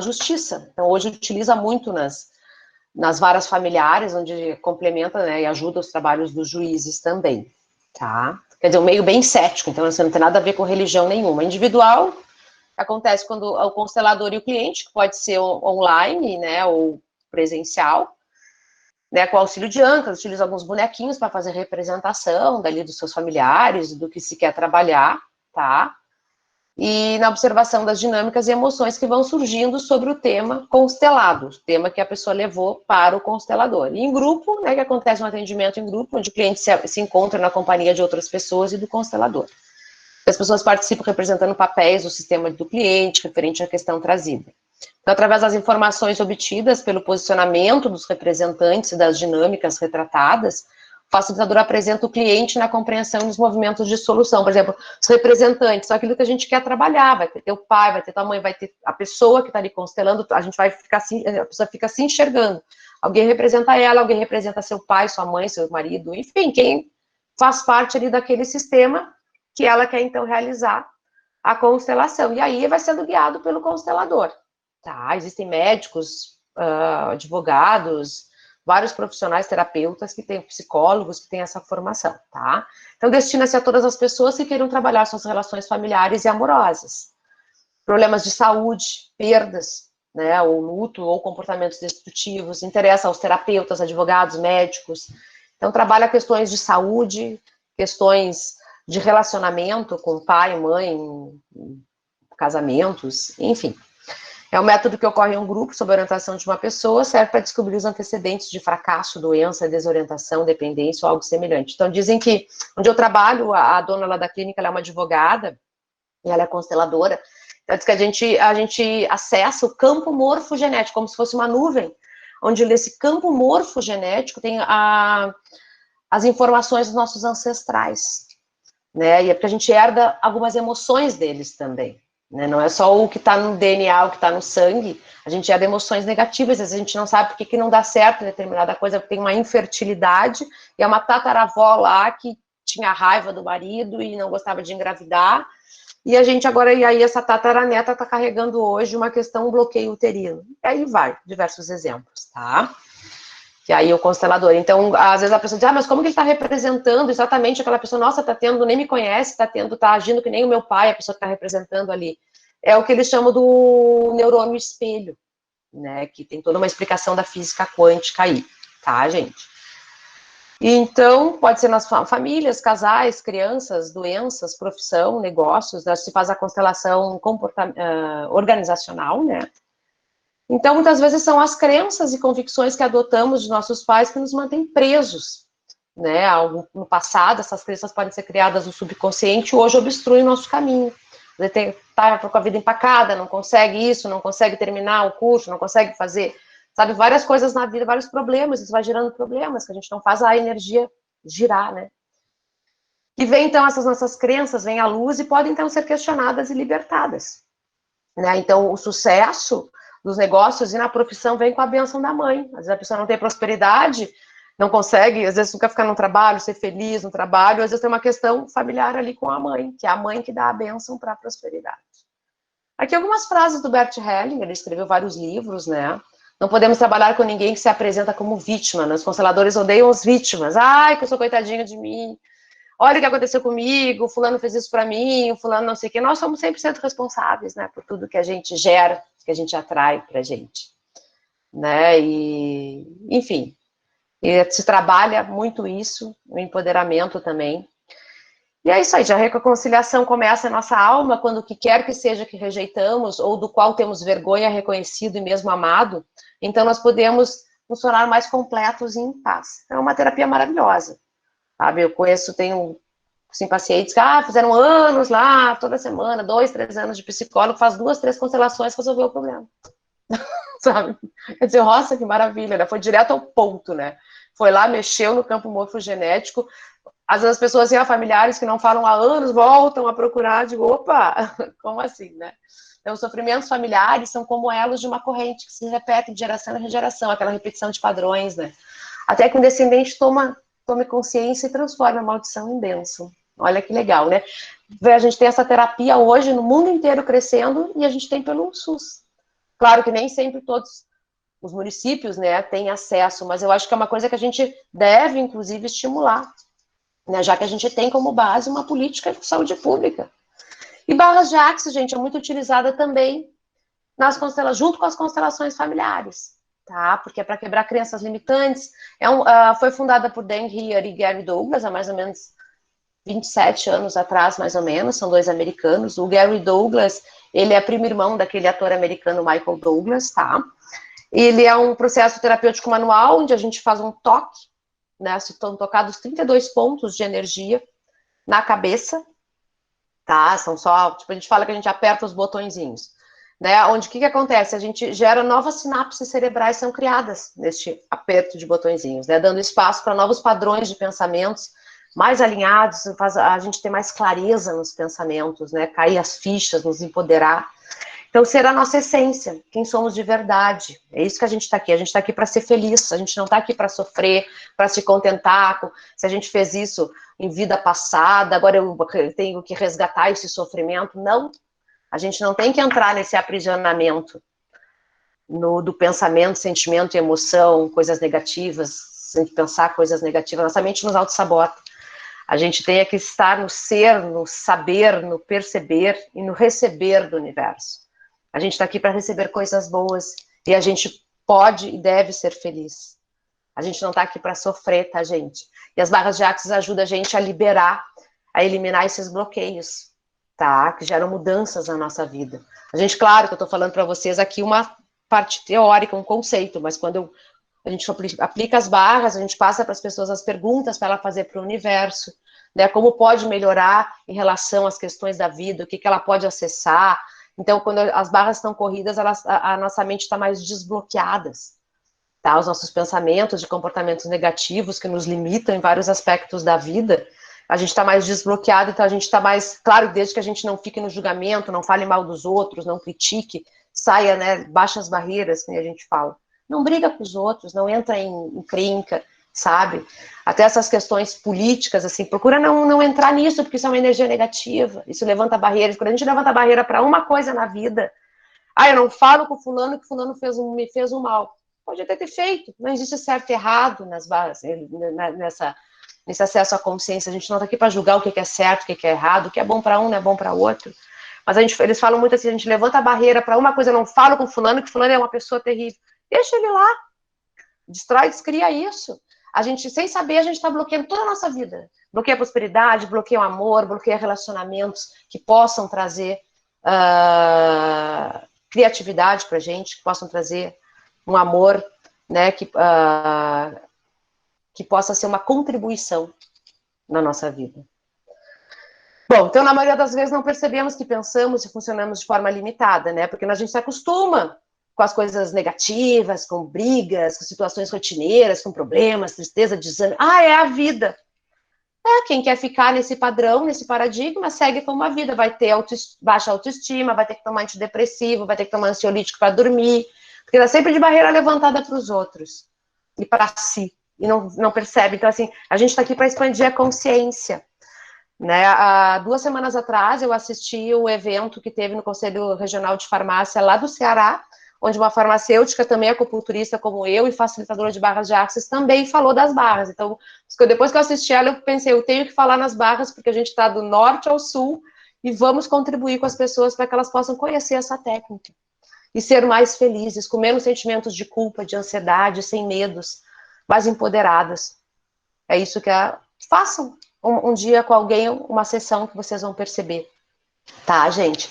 justiça. Então, hoje utiliza muito nas varas familiares, onde complementa, né, e ajuda os trabalhos dos juízes também, tá? Quer dizer, um meio bem cético, então você não tem nada a ver com religião nenhuma. Individual, acontece quando o constelador e o cliente, que pode ser online, né, ou presencial, né, com o auxílio de âncoras, utiliza alguns bonequinhos para fazer representação dali dos seus familiares, do que se quer trabalhar, tá? E na observação das dinâmicas e emoções que vão surgindo sobre o tema constelado, o tema que a pessoa levou para o constelador. E em grupo, né, que acontece um atendimento em grupo, onde o cliente se encontra na companhia de outras pessoas e do constelador. As pessoas participam representando papéis do sistema do cliente, referente à questão trazida. Então, através das informações obtidas pelo posicionamento dos representantes e das dinâmicas retratadas, o facilitador apresenta o cliente na compreensão dos movimentos de solução. Por exemplo, os representantes são aquilo que a gente quer trabalhar, vai ter teu pai, vai ter tua mãe, vai ter a pessoa que está ali constelando, a gente vai ficar assim, a pessoa fica se enxergando. Alguém representa ela, alguém representa seu pai, sua mãe, seu marido, enfim, quem faz parte ali daquele sistema que ela quer, então, realizar a constelação. E aí vai sendo guiado pelo constelador. Tá? Existem médicos, advogados, vários profissionais, terapeutas, que têm psicólogos, que têm essa formação, tá? Então, destina-se a todas as pessoas que queiram trabalhar suas relações familiares e amorosas. Problemas de saúde, perdas, né, ou luto, ou comportamentos destrutivos, interessa aos terapeutas, advogados, médicos. Então, trabalha questões de saúde, questões de relacionamento com pai, mãe, casamentos, enfim. É um método que ocorre em um grupo sob a orientação de uma pessoa, serve para descobrir os antecedentes de fracasso, doença, desorientação, dependência ou algo semelhante. Então, dizem que, onde eu trabalho, a dona lá da clínica, ela é uma advogada, e ela é consteladora, então diz que a gente acessa o campo morfogenético, como se fosse uma nuvem, onde nesse campo morfogenético tem as informações dos nossos ancestrais, né, e é porque a gente herda algumas emoções deles também. Não é só o que está no DNA, o que está no sangue, a gente herda emoções negativas, às vezes a gente não sabe por que não dá certo determinada coisa, porque tem uma infertilidade, e é uma tataravó lá que tinha raiva do marido e não gostava de engravidar, e a gente agora, e aí essa tataraneta está carregando hoje uma questão, um bloqueio uterino. E aí vai, diversos exemplos, tá? E aí o constelador, então, às vezes a pessoa diz, mas como que ele está representando exatamente aquela pessoa, nossa, tá tendo, nem me conhece, tá agindo que nem o meu pai, a pessoa que está representando ali. É o que eles chamam do neurônio espelho, né, que tem toda uma explicação da física quântica aí, tá, gente? Então, pode ser nas famílias, casais, crianças, doenças, profissão, negócios, se faz a constelação organizacional, né? Então, muitas vezes são as crenças e convicções que adotamos de nossos pais que nos mantêm presos, né? No passado, essas crenças podem ser criadas no subconsciente e hoje obstruem o nosso caminho. Você tá com a vida empacada, não consegue isso, não consegue terminar o curso, não consegue fazer, sabe, várias coisas na vida, vários problemas, isso vai gerando problemas, que a gente não faz a energia girar, né? E vem, então, essas nossas crenças, vêm à luz e podem, então, ser questionadas e libertadas, né? Então, o sucesso dos negócios e na profissão vem com a bênção da mãe. Às vezes a pessoa não tem prosperidade, não consegue, às vezes nunca ficar no trabalho, ser feliz no trabalho, às vezes tem uma questão familiar ali com a mãe, que é a mãe que dá a bênção para a prosperidade. Aqui algumas frases do Bert Hellinger, ele escreveu vários livros, né? Não podemos trabalhar com ninguém que se apresenta como vítima, né? Os consteladores odeiam as vítimas. Ai, que eu sou coitadinha de mim. Olha o que aconteceu comigo, o fulano fez isso para mim, o fulano não sei o quê. Nós somos 100% responsáveis, né, por tudo que a gente gera, que a gente atrai pra gente, né, e, enfim, e se trabalha muito isso, o empoderamento também. E é isso aí, a reconciliação começa na nossa alma, quando o que quer que seja que rejeitamos, ou do qual temos vergonha, reconhecido e mesmo amado, então nós podemos nos tornar mais completos e em paz. É uma terapia maravilhosa. Sabe, eu conheço, tenho assim, pacientes que fizeram anos lá, toda semana, 2, 3 anos de psicólogo, faz 2, 3 constelações, resolveu o problema. Sabe? Quer dizer, nossa, que maravilha, né? Foi direto ao ponto, né? Foi lá, mexeu no campo morfogenético. Às vezes as pessoas, assim, familiares que não falam há anos, voltam a procurar, digo, opa, como assim, né? Então, os sofrimentos familiares são como elos de uma corrente que se repetem de geração em geração, aquela repetição de padrões, né? Até que um descendente tome consciência e transforme a maldição em bênção. Olha que legal, né? A gente tem essa terapia hoje no mundo inteiro crescendo e a gente tem pelo SUS. Claro que nem sempre todos os municípios, né, têm acesso, mas eu acho que é uma coisa que a gente deve, inclusive, estimular, né, já que a gente tem como base uma política de saúde pública. E barras de axis, gente, é muito utilizada também junto com as constelações familiares. Tá? Porque é para quebrar crenças limitantes. Foi fundada por Dan Heer e Gary Douglas há mais ou menos 27 anos atrás, mais ou menos, são 2 americanos. O Gary Douglas, ele é primo irmão daquele ator americano Michael Douglas, tá? Ele é um processo terapêutico manual, onde a gente faz um toque, né? Se estão tocados 32 pontos de energia na cabeça, tá? São só, tipo, a gente fala que a gente aperta os botõezinhos, né? Onde o que acontece? A gente gera novas sinapses cerebrais são criadas neste aperto de botõezinhos, né? Dando espaço para novos padrões de pensamentos mais alinhados, faz a gente ter mais clareza nos pensamentos, né? Cair as fichas, nos empoderar. Então, ser a nossa essência, quem somos de verdade. É isso que a gente está aqui. A gente está aqui para ser feliz, a gente não está aqui para sofrer, para se contentar com, se a gente fez isso em vida passada, agora eu tenho que resgatar esse sofrimento. Não, a gente não tem que entrar nesse aprisionamento do pensamento, sentimento e emoção, coisas negativas, sem pensar coisas negativas. Nossa mente nos auto-sabota. A gente tem que estar no ser, no saber, no perceber e no receber do universo. A gente está aqui para receber coisas boas e a gente pode e deve ser feliz. A gente não está aqui para sofrer, tá, gente? E as barras de Axis ajudam a gente a liberar, a eliminar esses bloqueios, tá? Que geram mudanças na nossa vida. A gente, claro que eu estou falando para vocês aqui uma parte teórica, um conceito, mas quando a gente aplica as barras, a gente passa para as pessoas as perguntas para ela fazer para o universo, né? Como pode melhorar em relação às questões da vida, o que ela pode acessar. Então, quando as barras estão corridas, a nossa mente está mais desbloqueada, tá? Os nossos pensamentos de comportamentos negativos que nos limitam em vários aspectos da vida, a gente está mais desbloqueado, então a gente está mais, claro, desde que a gente não fique no julgamento, não fale mal dos outros, não critique, saia, né, baixa as barreiras, que a gente fala. Não briga com os outros, não entra em crinca, sabe? Até essas questões políticas, assim, procura não entrar nisso, porque isso é uma energia negativa, isso levanta barreiras. Quando a gente levanta barreira para uma coisa na vida, eu não falo com fulano que fulano me fez um mal. Pode até ter feito, não existe certo e errado nesse acesso à consciência. A gente não está aqui para julgar o que é certo, o que é errado, o que é bom para um não é bom para outro. Mas eles falam muito assim, a gente levanta a barreira para uma coisa, eu não falo com fulano que fulano é uma pessoa terrível. Deixa ele lá, destrói, descria isso. A gente, sem saber, a gente está bloqueando toda a nossa vida. Bloqueia a prosperidade, bloqueia o amor, bloqueia relacionamentos que possam trazer criatividade para a gente, que possam trazer um amor, né, que possa ser uma contribuição na nossa vida. Bom, então, na maioria das vezes, não percebemos que pensamos e funcionamos de forma limitada, né, porque a gente se acostuma com as coisas negativas, com brigas, com situações rotineiras, com problemas, tristeza, desânimo. É a vida. Quem quer ficar nesse padrão, nesse paradigma, segue como a vida. Vai ter baixa autoestima, vai ter que tomar antidepressivo, vai ter que tomar ansiolítico para dormir, porque está sempre de barreira levantada para os outros e para si, e não percebe. Então, assim, a gente está aqui para expandir a consciência. Né? Há 2 semanas atrás, eu assisti o evento que teve no Conselho Regional de Farmácia lá do Ceará, onde uma farmacêutica, também acupunturista como eu, e facilitadora de barras de Axis, também falou das barras. Então, depois que eu assisti ela, eu pensei, eu tenho que falar nas barras, porque a gente está do norte ao sul, e vamos contribuir com as pessoas para que elas possam conhecer essa técnica. E ser mais felizes, com menos sentimentos de culpa, de ansiedade, sem medos, mais empoderadas. É isso que façam um dia com alguém, uma sessão que vocês vão perceber. Tá, gente?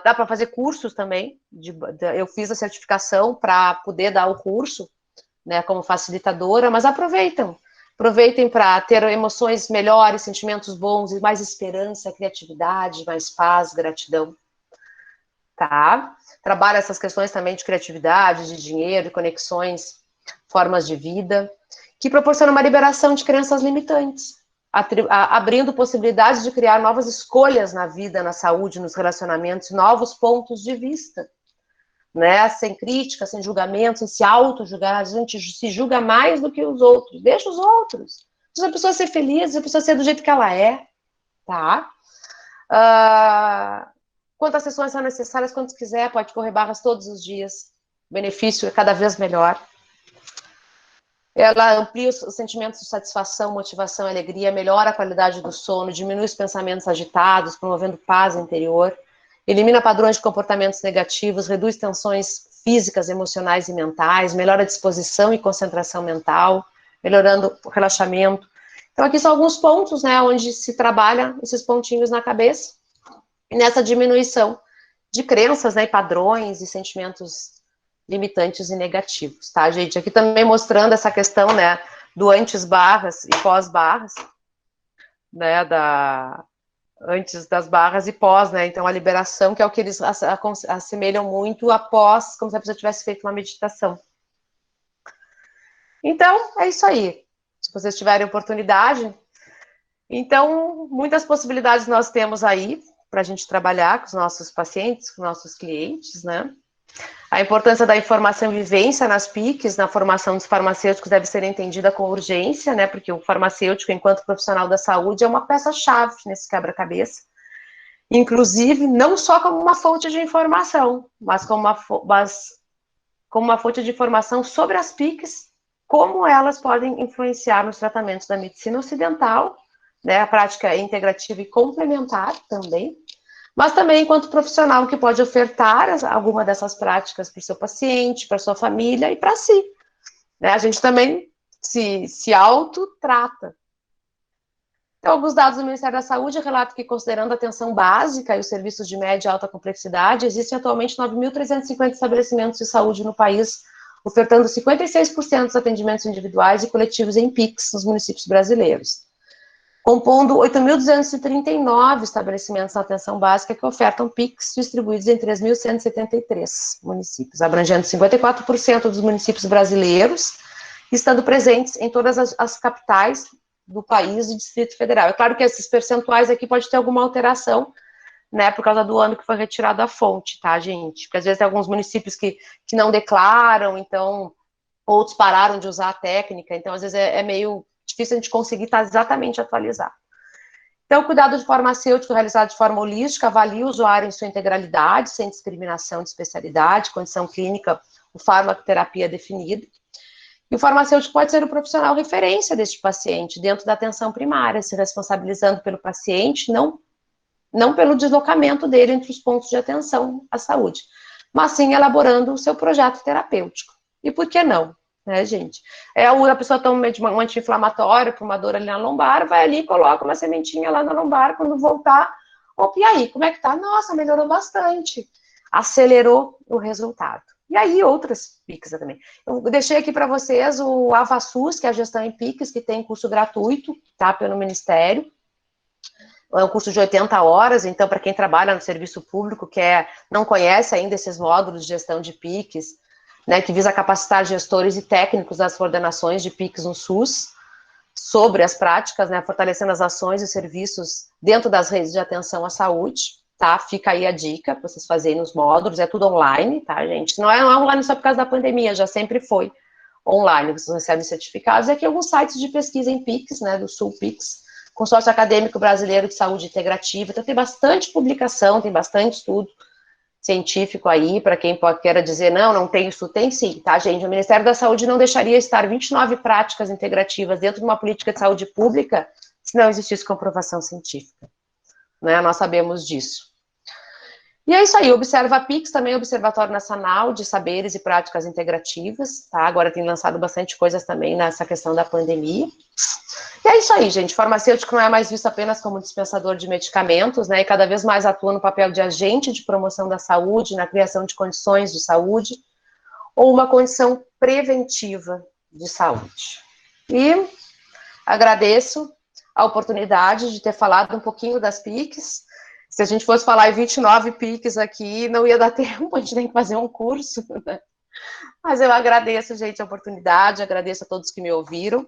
Dá para fazer cursos também. Eu fiz a certificação para poder dar o curso, né, como facilitadora, mas aproveitem para ter emoções melhores, sentimentos bons, e mais esperança, criatividade, mais paz, gratidão. Tá? Trabalha essas questões também de criatividade, de dinheiro, de conexões, formas de vida, que proporcionam uma liberação de crenças limitantes, abrindo possibilidades de criar novas escolhas na vida, na saúde, nos relacionamentos, novos pontos de vista, né? Sem crítica, sem julgamento, sem se auto-julgar. A gente se julga mais do que os outros. Deixa os outros. Deixa a pessoa ser feliz, deixa a pessoa ser do jeito que ela é, tá? Quantas sessões são necessárias, quantas quiser, pode correr barras todos os dias. O benefício é cada vez melhor. Ela amplia os sentimentos de satisfação, motivação, alegria, melhora a qualidade do sono, diminui os pensamentos agitados, promovendo paz interior, elimina padrões de comportamentos negativos, reduz tensões físicas, emocionais e mentais, melhora a disposição e concentração mental, melhorando o relaxamento. Então, aqui são alguns pontos, né, onde se trabalha esses pontinhos na cabeça, e nessa diminuição de crenças, né, e padrões e sentimentos limitantes e negativos, tá, gente? Aqui também mostrando essa questão, né, do antes barras e pós barras, né, antes das barras e pós, né? Então, a liberação, que é o que eles assemelham muito após, como se a pessoa tivesse feito uma meditação. Então, é isso aí. Se vocês tiverem oportunidade. Então, muitas possibilidades nós temos aí para a gente trabalhar com os nossos pacientes, com os nossos clientes, né? A importância da informação e vivência nas PICs, na formação dos farmacêuticos, deve ser entendida com urgência, né? Porque o farmacêutico, enquanto profissional da saúde, é uma peça-chave nesse quebra-cabeça. Inclusive, não só como uma fonte de informação, mas como uma fonte de informação sobre as PICs, como elas podem influenciar nos tratamentos da medicina ocidental, né? A prática é integrativa e complementar também, mas também enquanto profissional que pode ofertar alguma dessas práticas para o seu paciente, para a sua família e para si. Né? A gente também se autotrata. Então, alguns dados do Ministério da Saúde relatam que, considerando a atenção básica e os serviços de média e alta complexidade, existem atualmente 9.350 estabelecimentos de saúde no país, ofertando 56% dos atendimentos individuais e coletivos em PICs nos municípios brasileiros, compondo 8.239 estabelecimentos na atenção básica que ofertam PICs distribuídos em 3.173 municípios, abrangendo 54% dos municípios brasileiros, estando presentes em todas as capitais do país e Distrito Federal. É claro que esses percentuais aqui pode ter alguma alteração, né, por causa do ano que foi retirado a fonte, tá, gente? Porque às vezes tem alguns municípios que não declaram, então, outros pararam de usar a técnica, então às vezes é meio difícil a gente conseguir estar exatamente atualizado. Então, o cuidado de farmacêutico realizado de forma holística avalia o usuário em sua integralidade, sem discriminação de especialidade, condição clínica, o farmacoterapia definida. E o farmacêutico pode ser o profissional referência deste paciente dentro da atenção primária, se responsabilizando pelo paciente, não pelo deslocamento dele entre os pontos de atenção à saúde, mas sim elaborando o seu projeto terapêutico. E por que não? Né, gente? A pessoa toma um anti-inflamatório para uma dor ali na lombar, vai ali e coloca uma sementinha lá na lombar, quando voltar, opa, e aí, como é que tá? Nossa, melhorou bastante. Acelerou o resultado. E aí, outras PICs também. Eu deixei aqui para vocês o AvaSUS, que é a gestão em PICs, que tem curso gratuito, tá, pelo Ministério. É um curso de 80 horas, então, para quem trabalha no serviço público, não conhece ainda esses módulos de gestão de PICs, né, que visa capacitar gestores e técnicos das coordenações de PICs no SUS sobre as práticas, né, fortalecendo as ações e serviços dentro das redes de atenção à saúde, tá? Fica aí a dica para vocês fazerem nos módulos, é tudo online, tá, gente? Não é online só por causa da pandemia, já sempre foi online, vocês recebem certificados. E aqui alguns sites de pesquisa em PICs, né, do Sul PICs, Consórcio Acadêmico Brasileiro de Saúde Integrativa, então tem bastante publicação, tem bastante estudo científico aí, para quem queira dizer, não tem isso, tem sim, tá, gente? O Ministério da Saúde não deixaria estar 29 práticas integrativas dentro de uma política de saúde pública se não existisse comprovação científica, né? Nós sabemos disso. E é isso aí, Observa PICs, também Observatório Nacional de Saberes e Práticas Integrativas, tá? Agora tem lançado bastante coisas também nessa questão da pandemia. E é isso aí, gente, farmacêutico não é mais visto apenas como dispensador de medicamentos, né, e cada vez mais atua no papel de agente de promoção da saúde, na criação de condições de saúde, ou uma condição preventiva de saúde. E agradeço a oportunidade de ter falado um pouquinho das PICs. Se a gente fosse falar em 29 PICs aqui, não ia dar tempo, a gente tem que fazer um curso, né? Mas eu agradeço, gente, a oportunidade, agradeço a todos que me ouviram.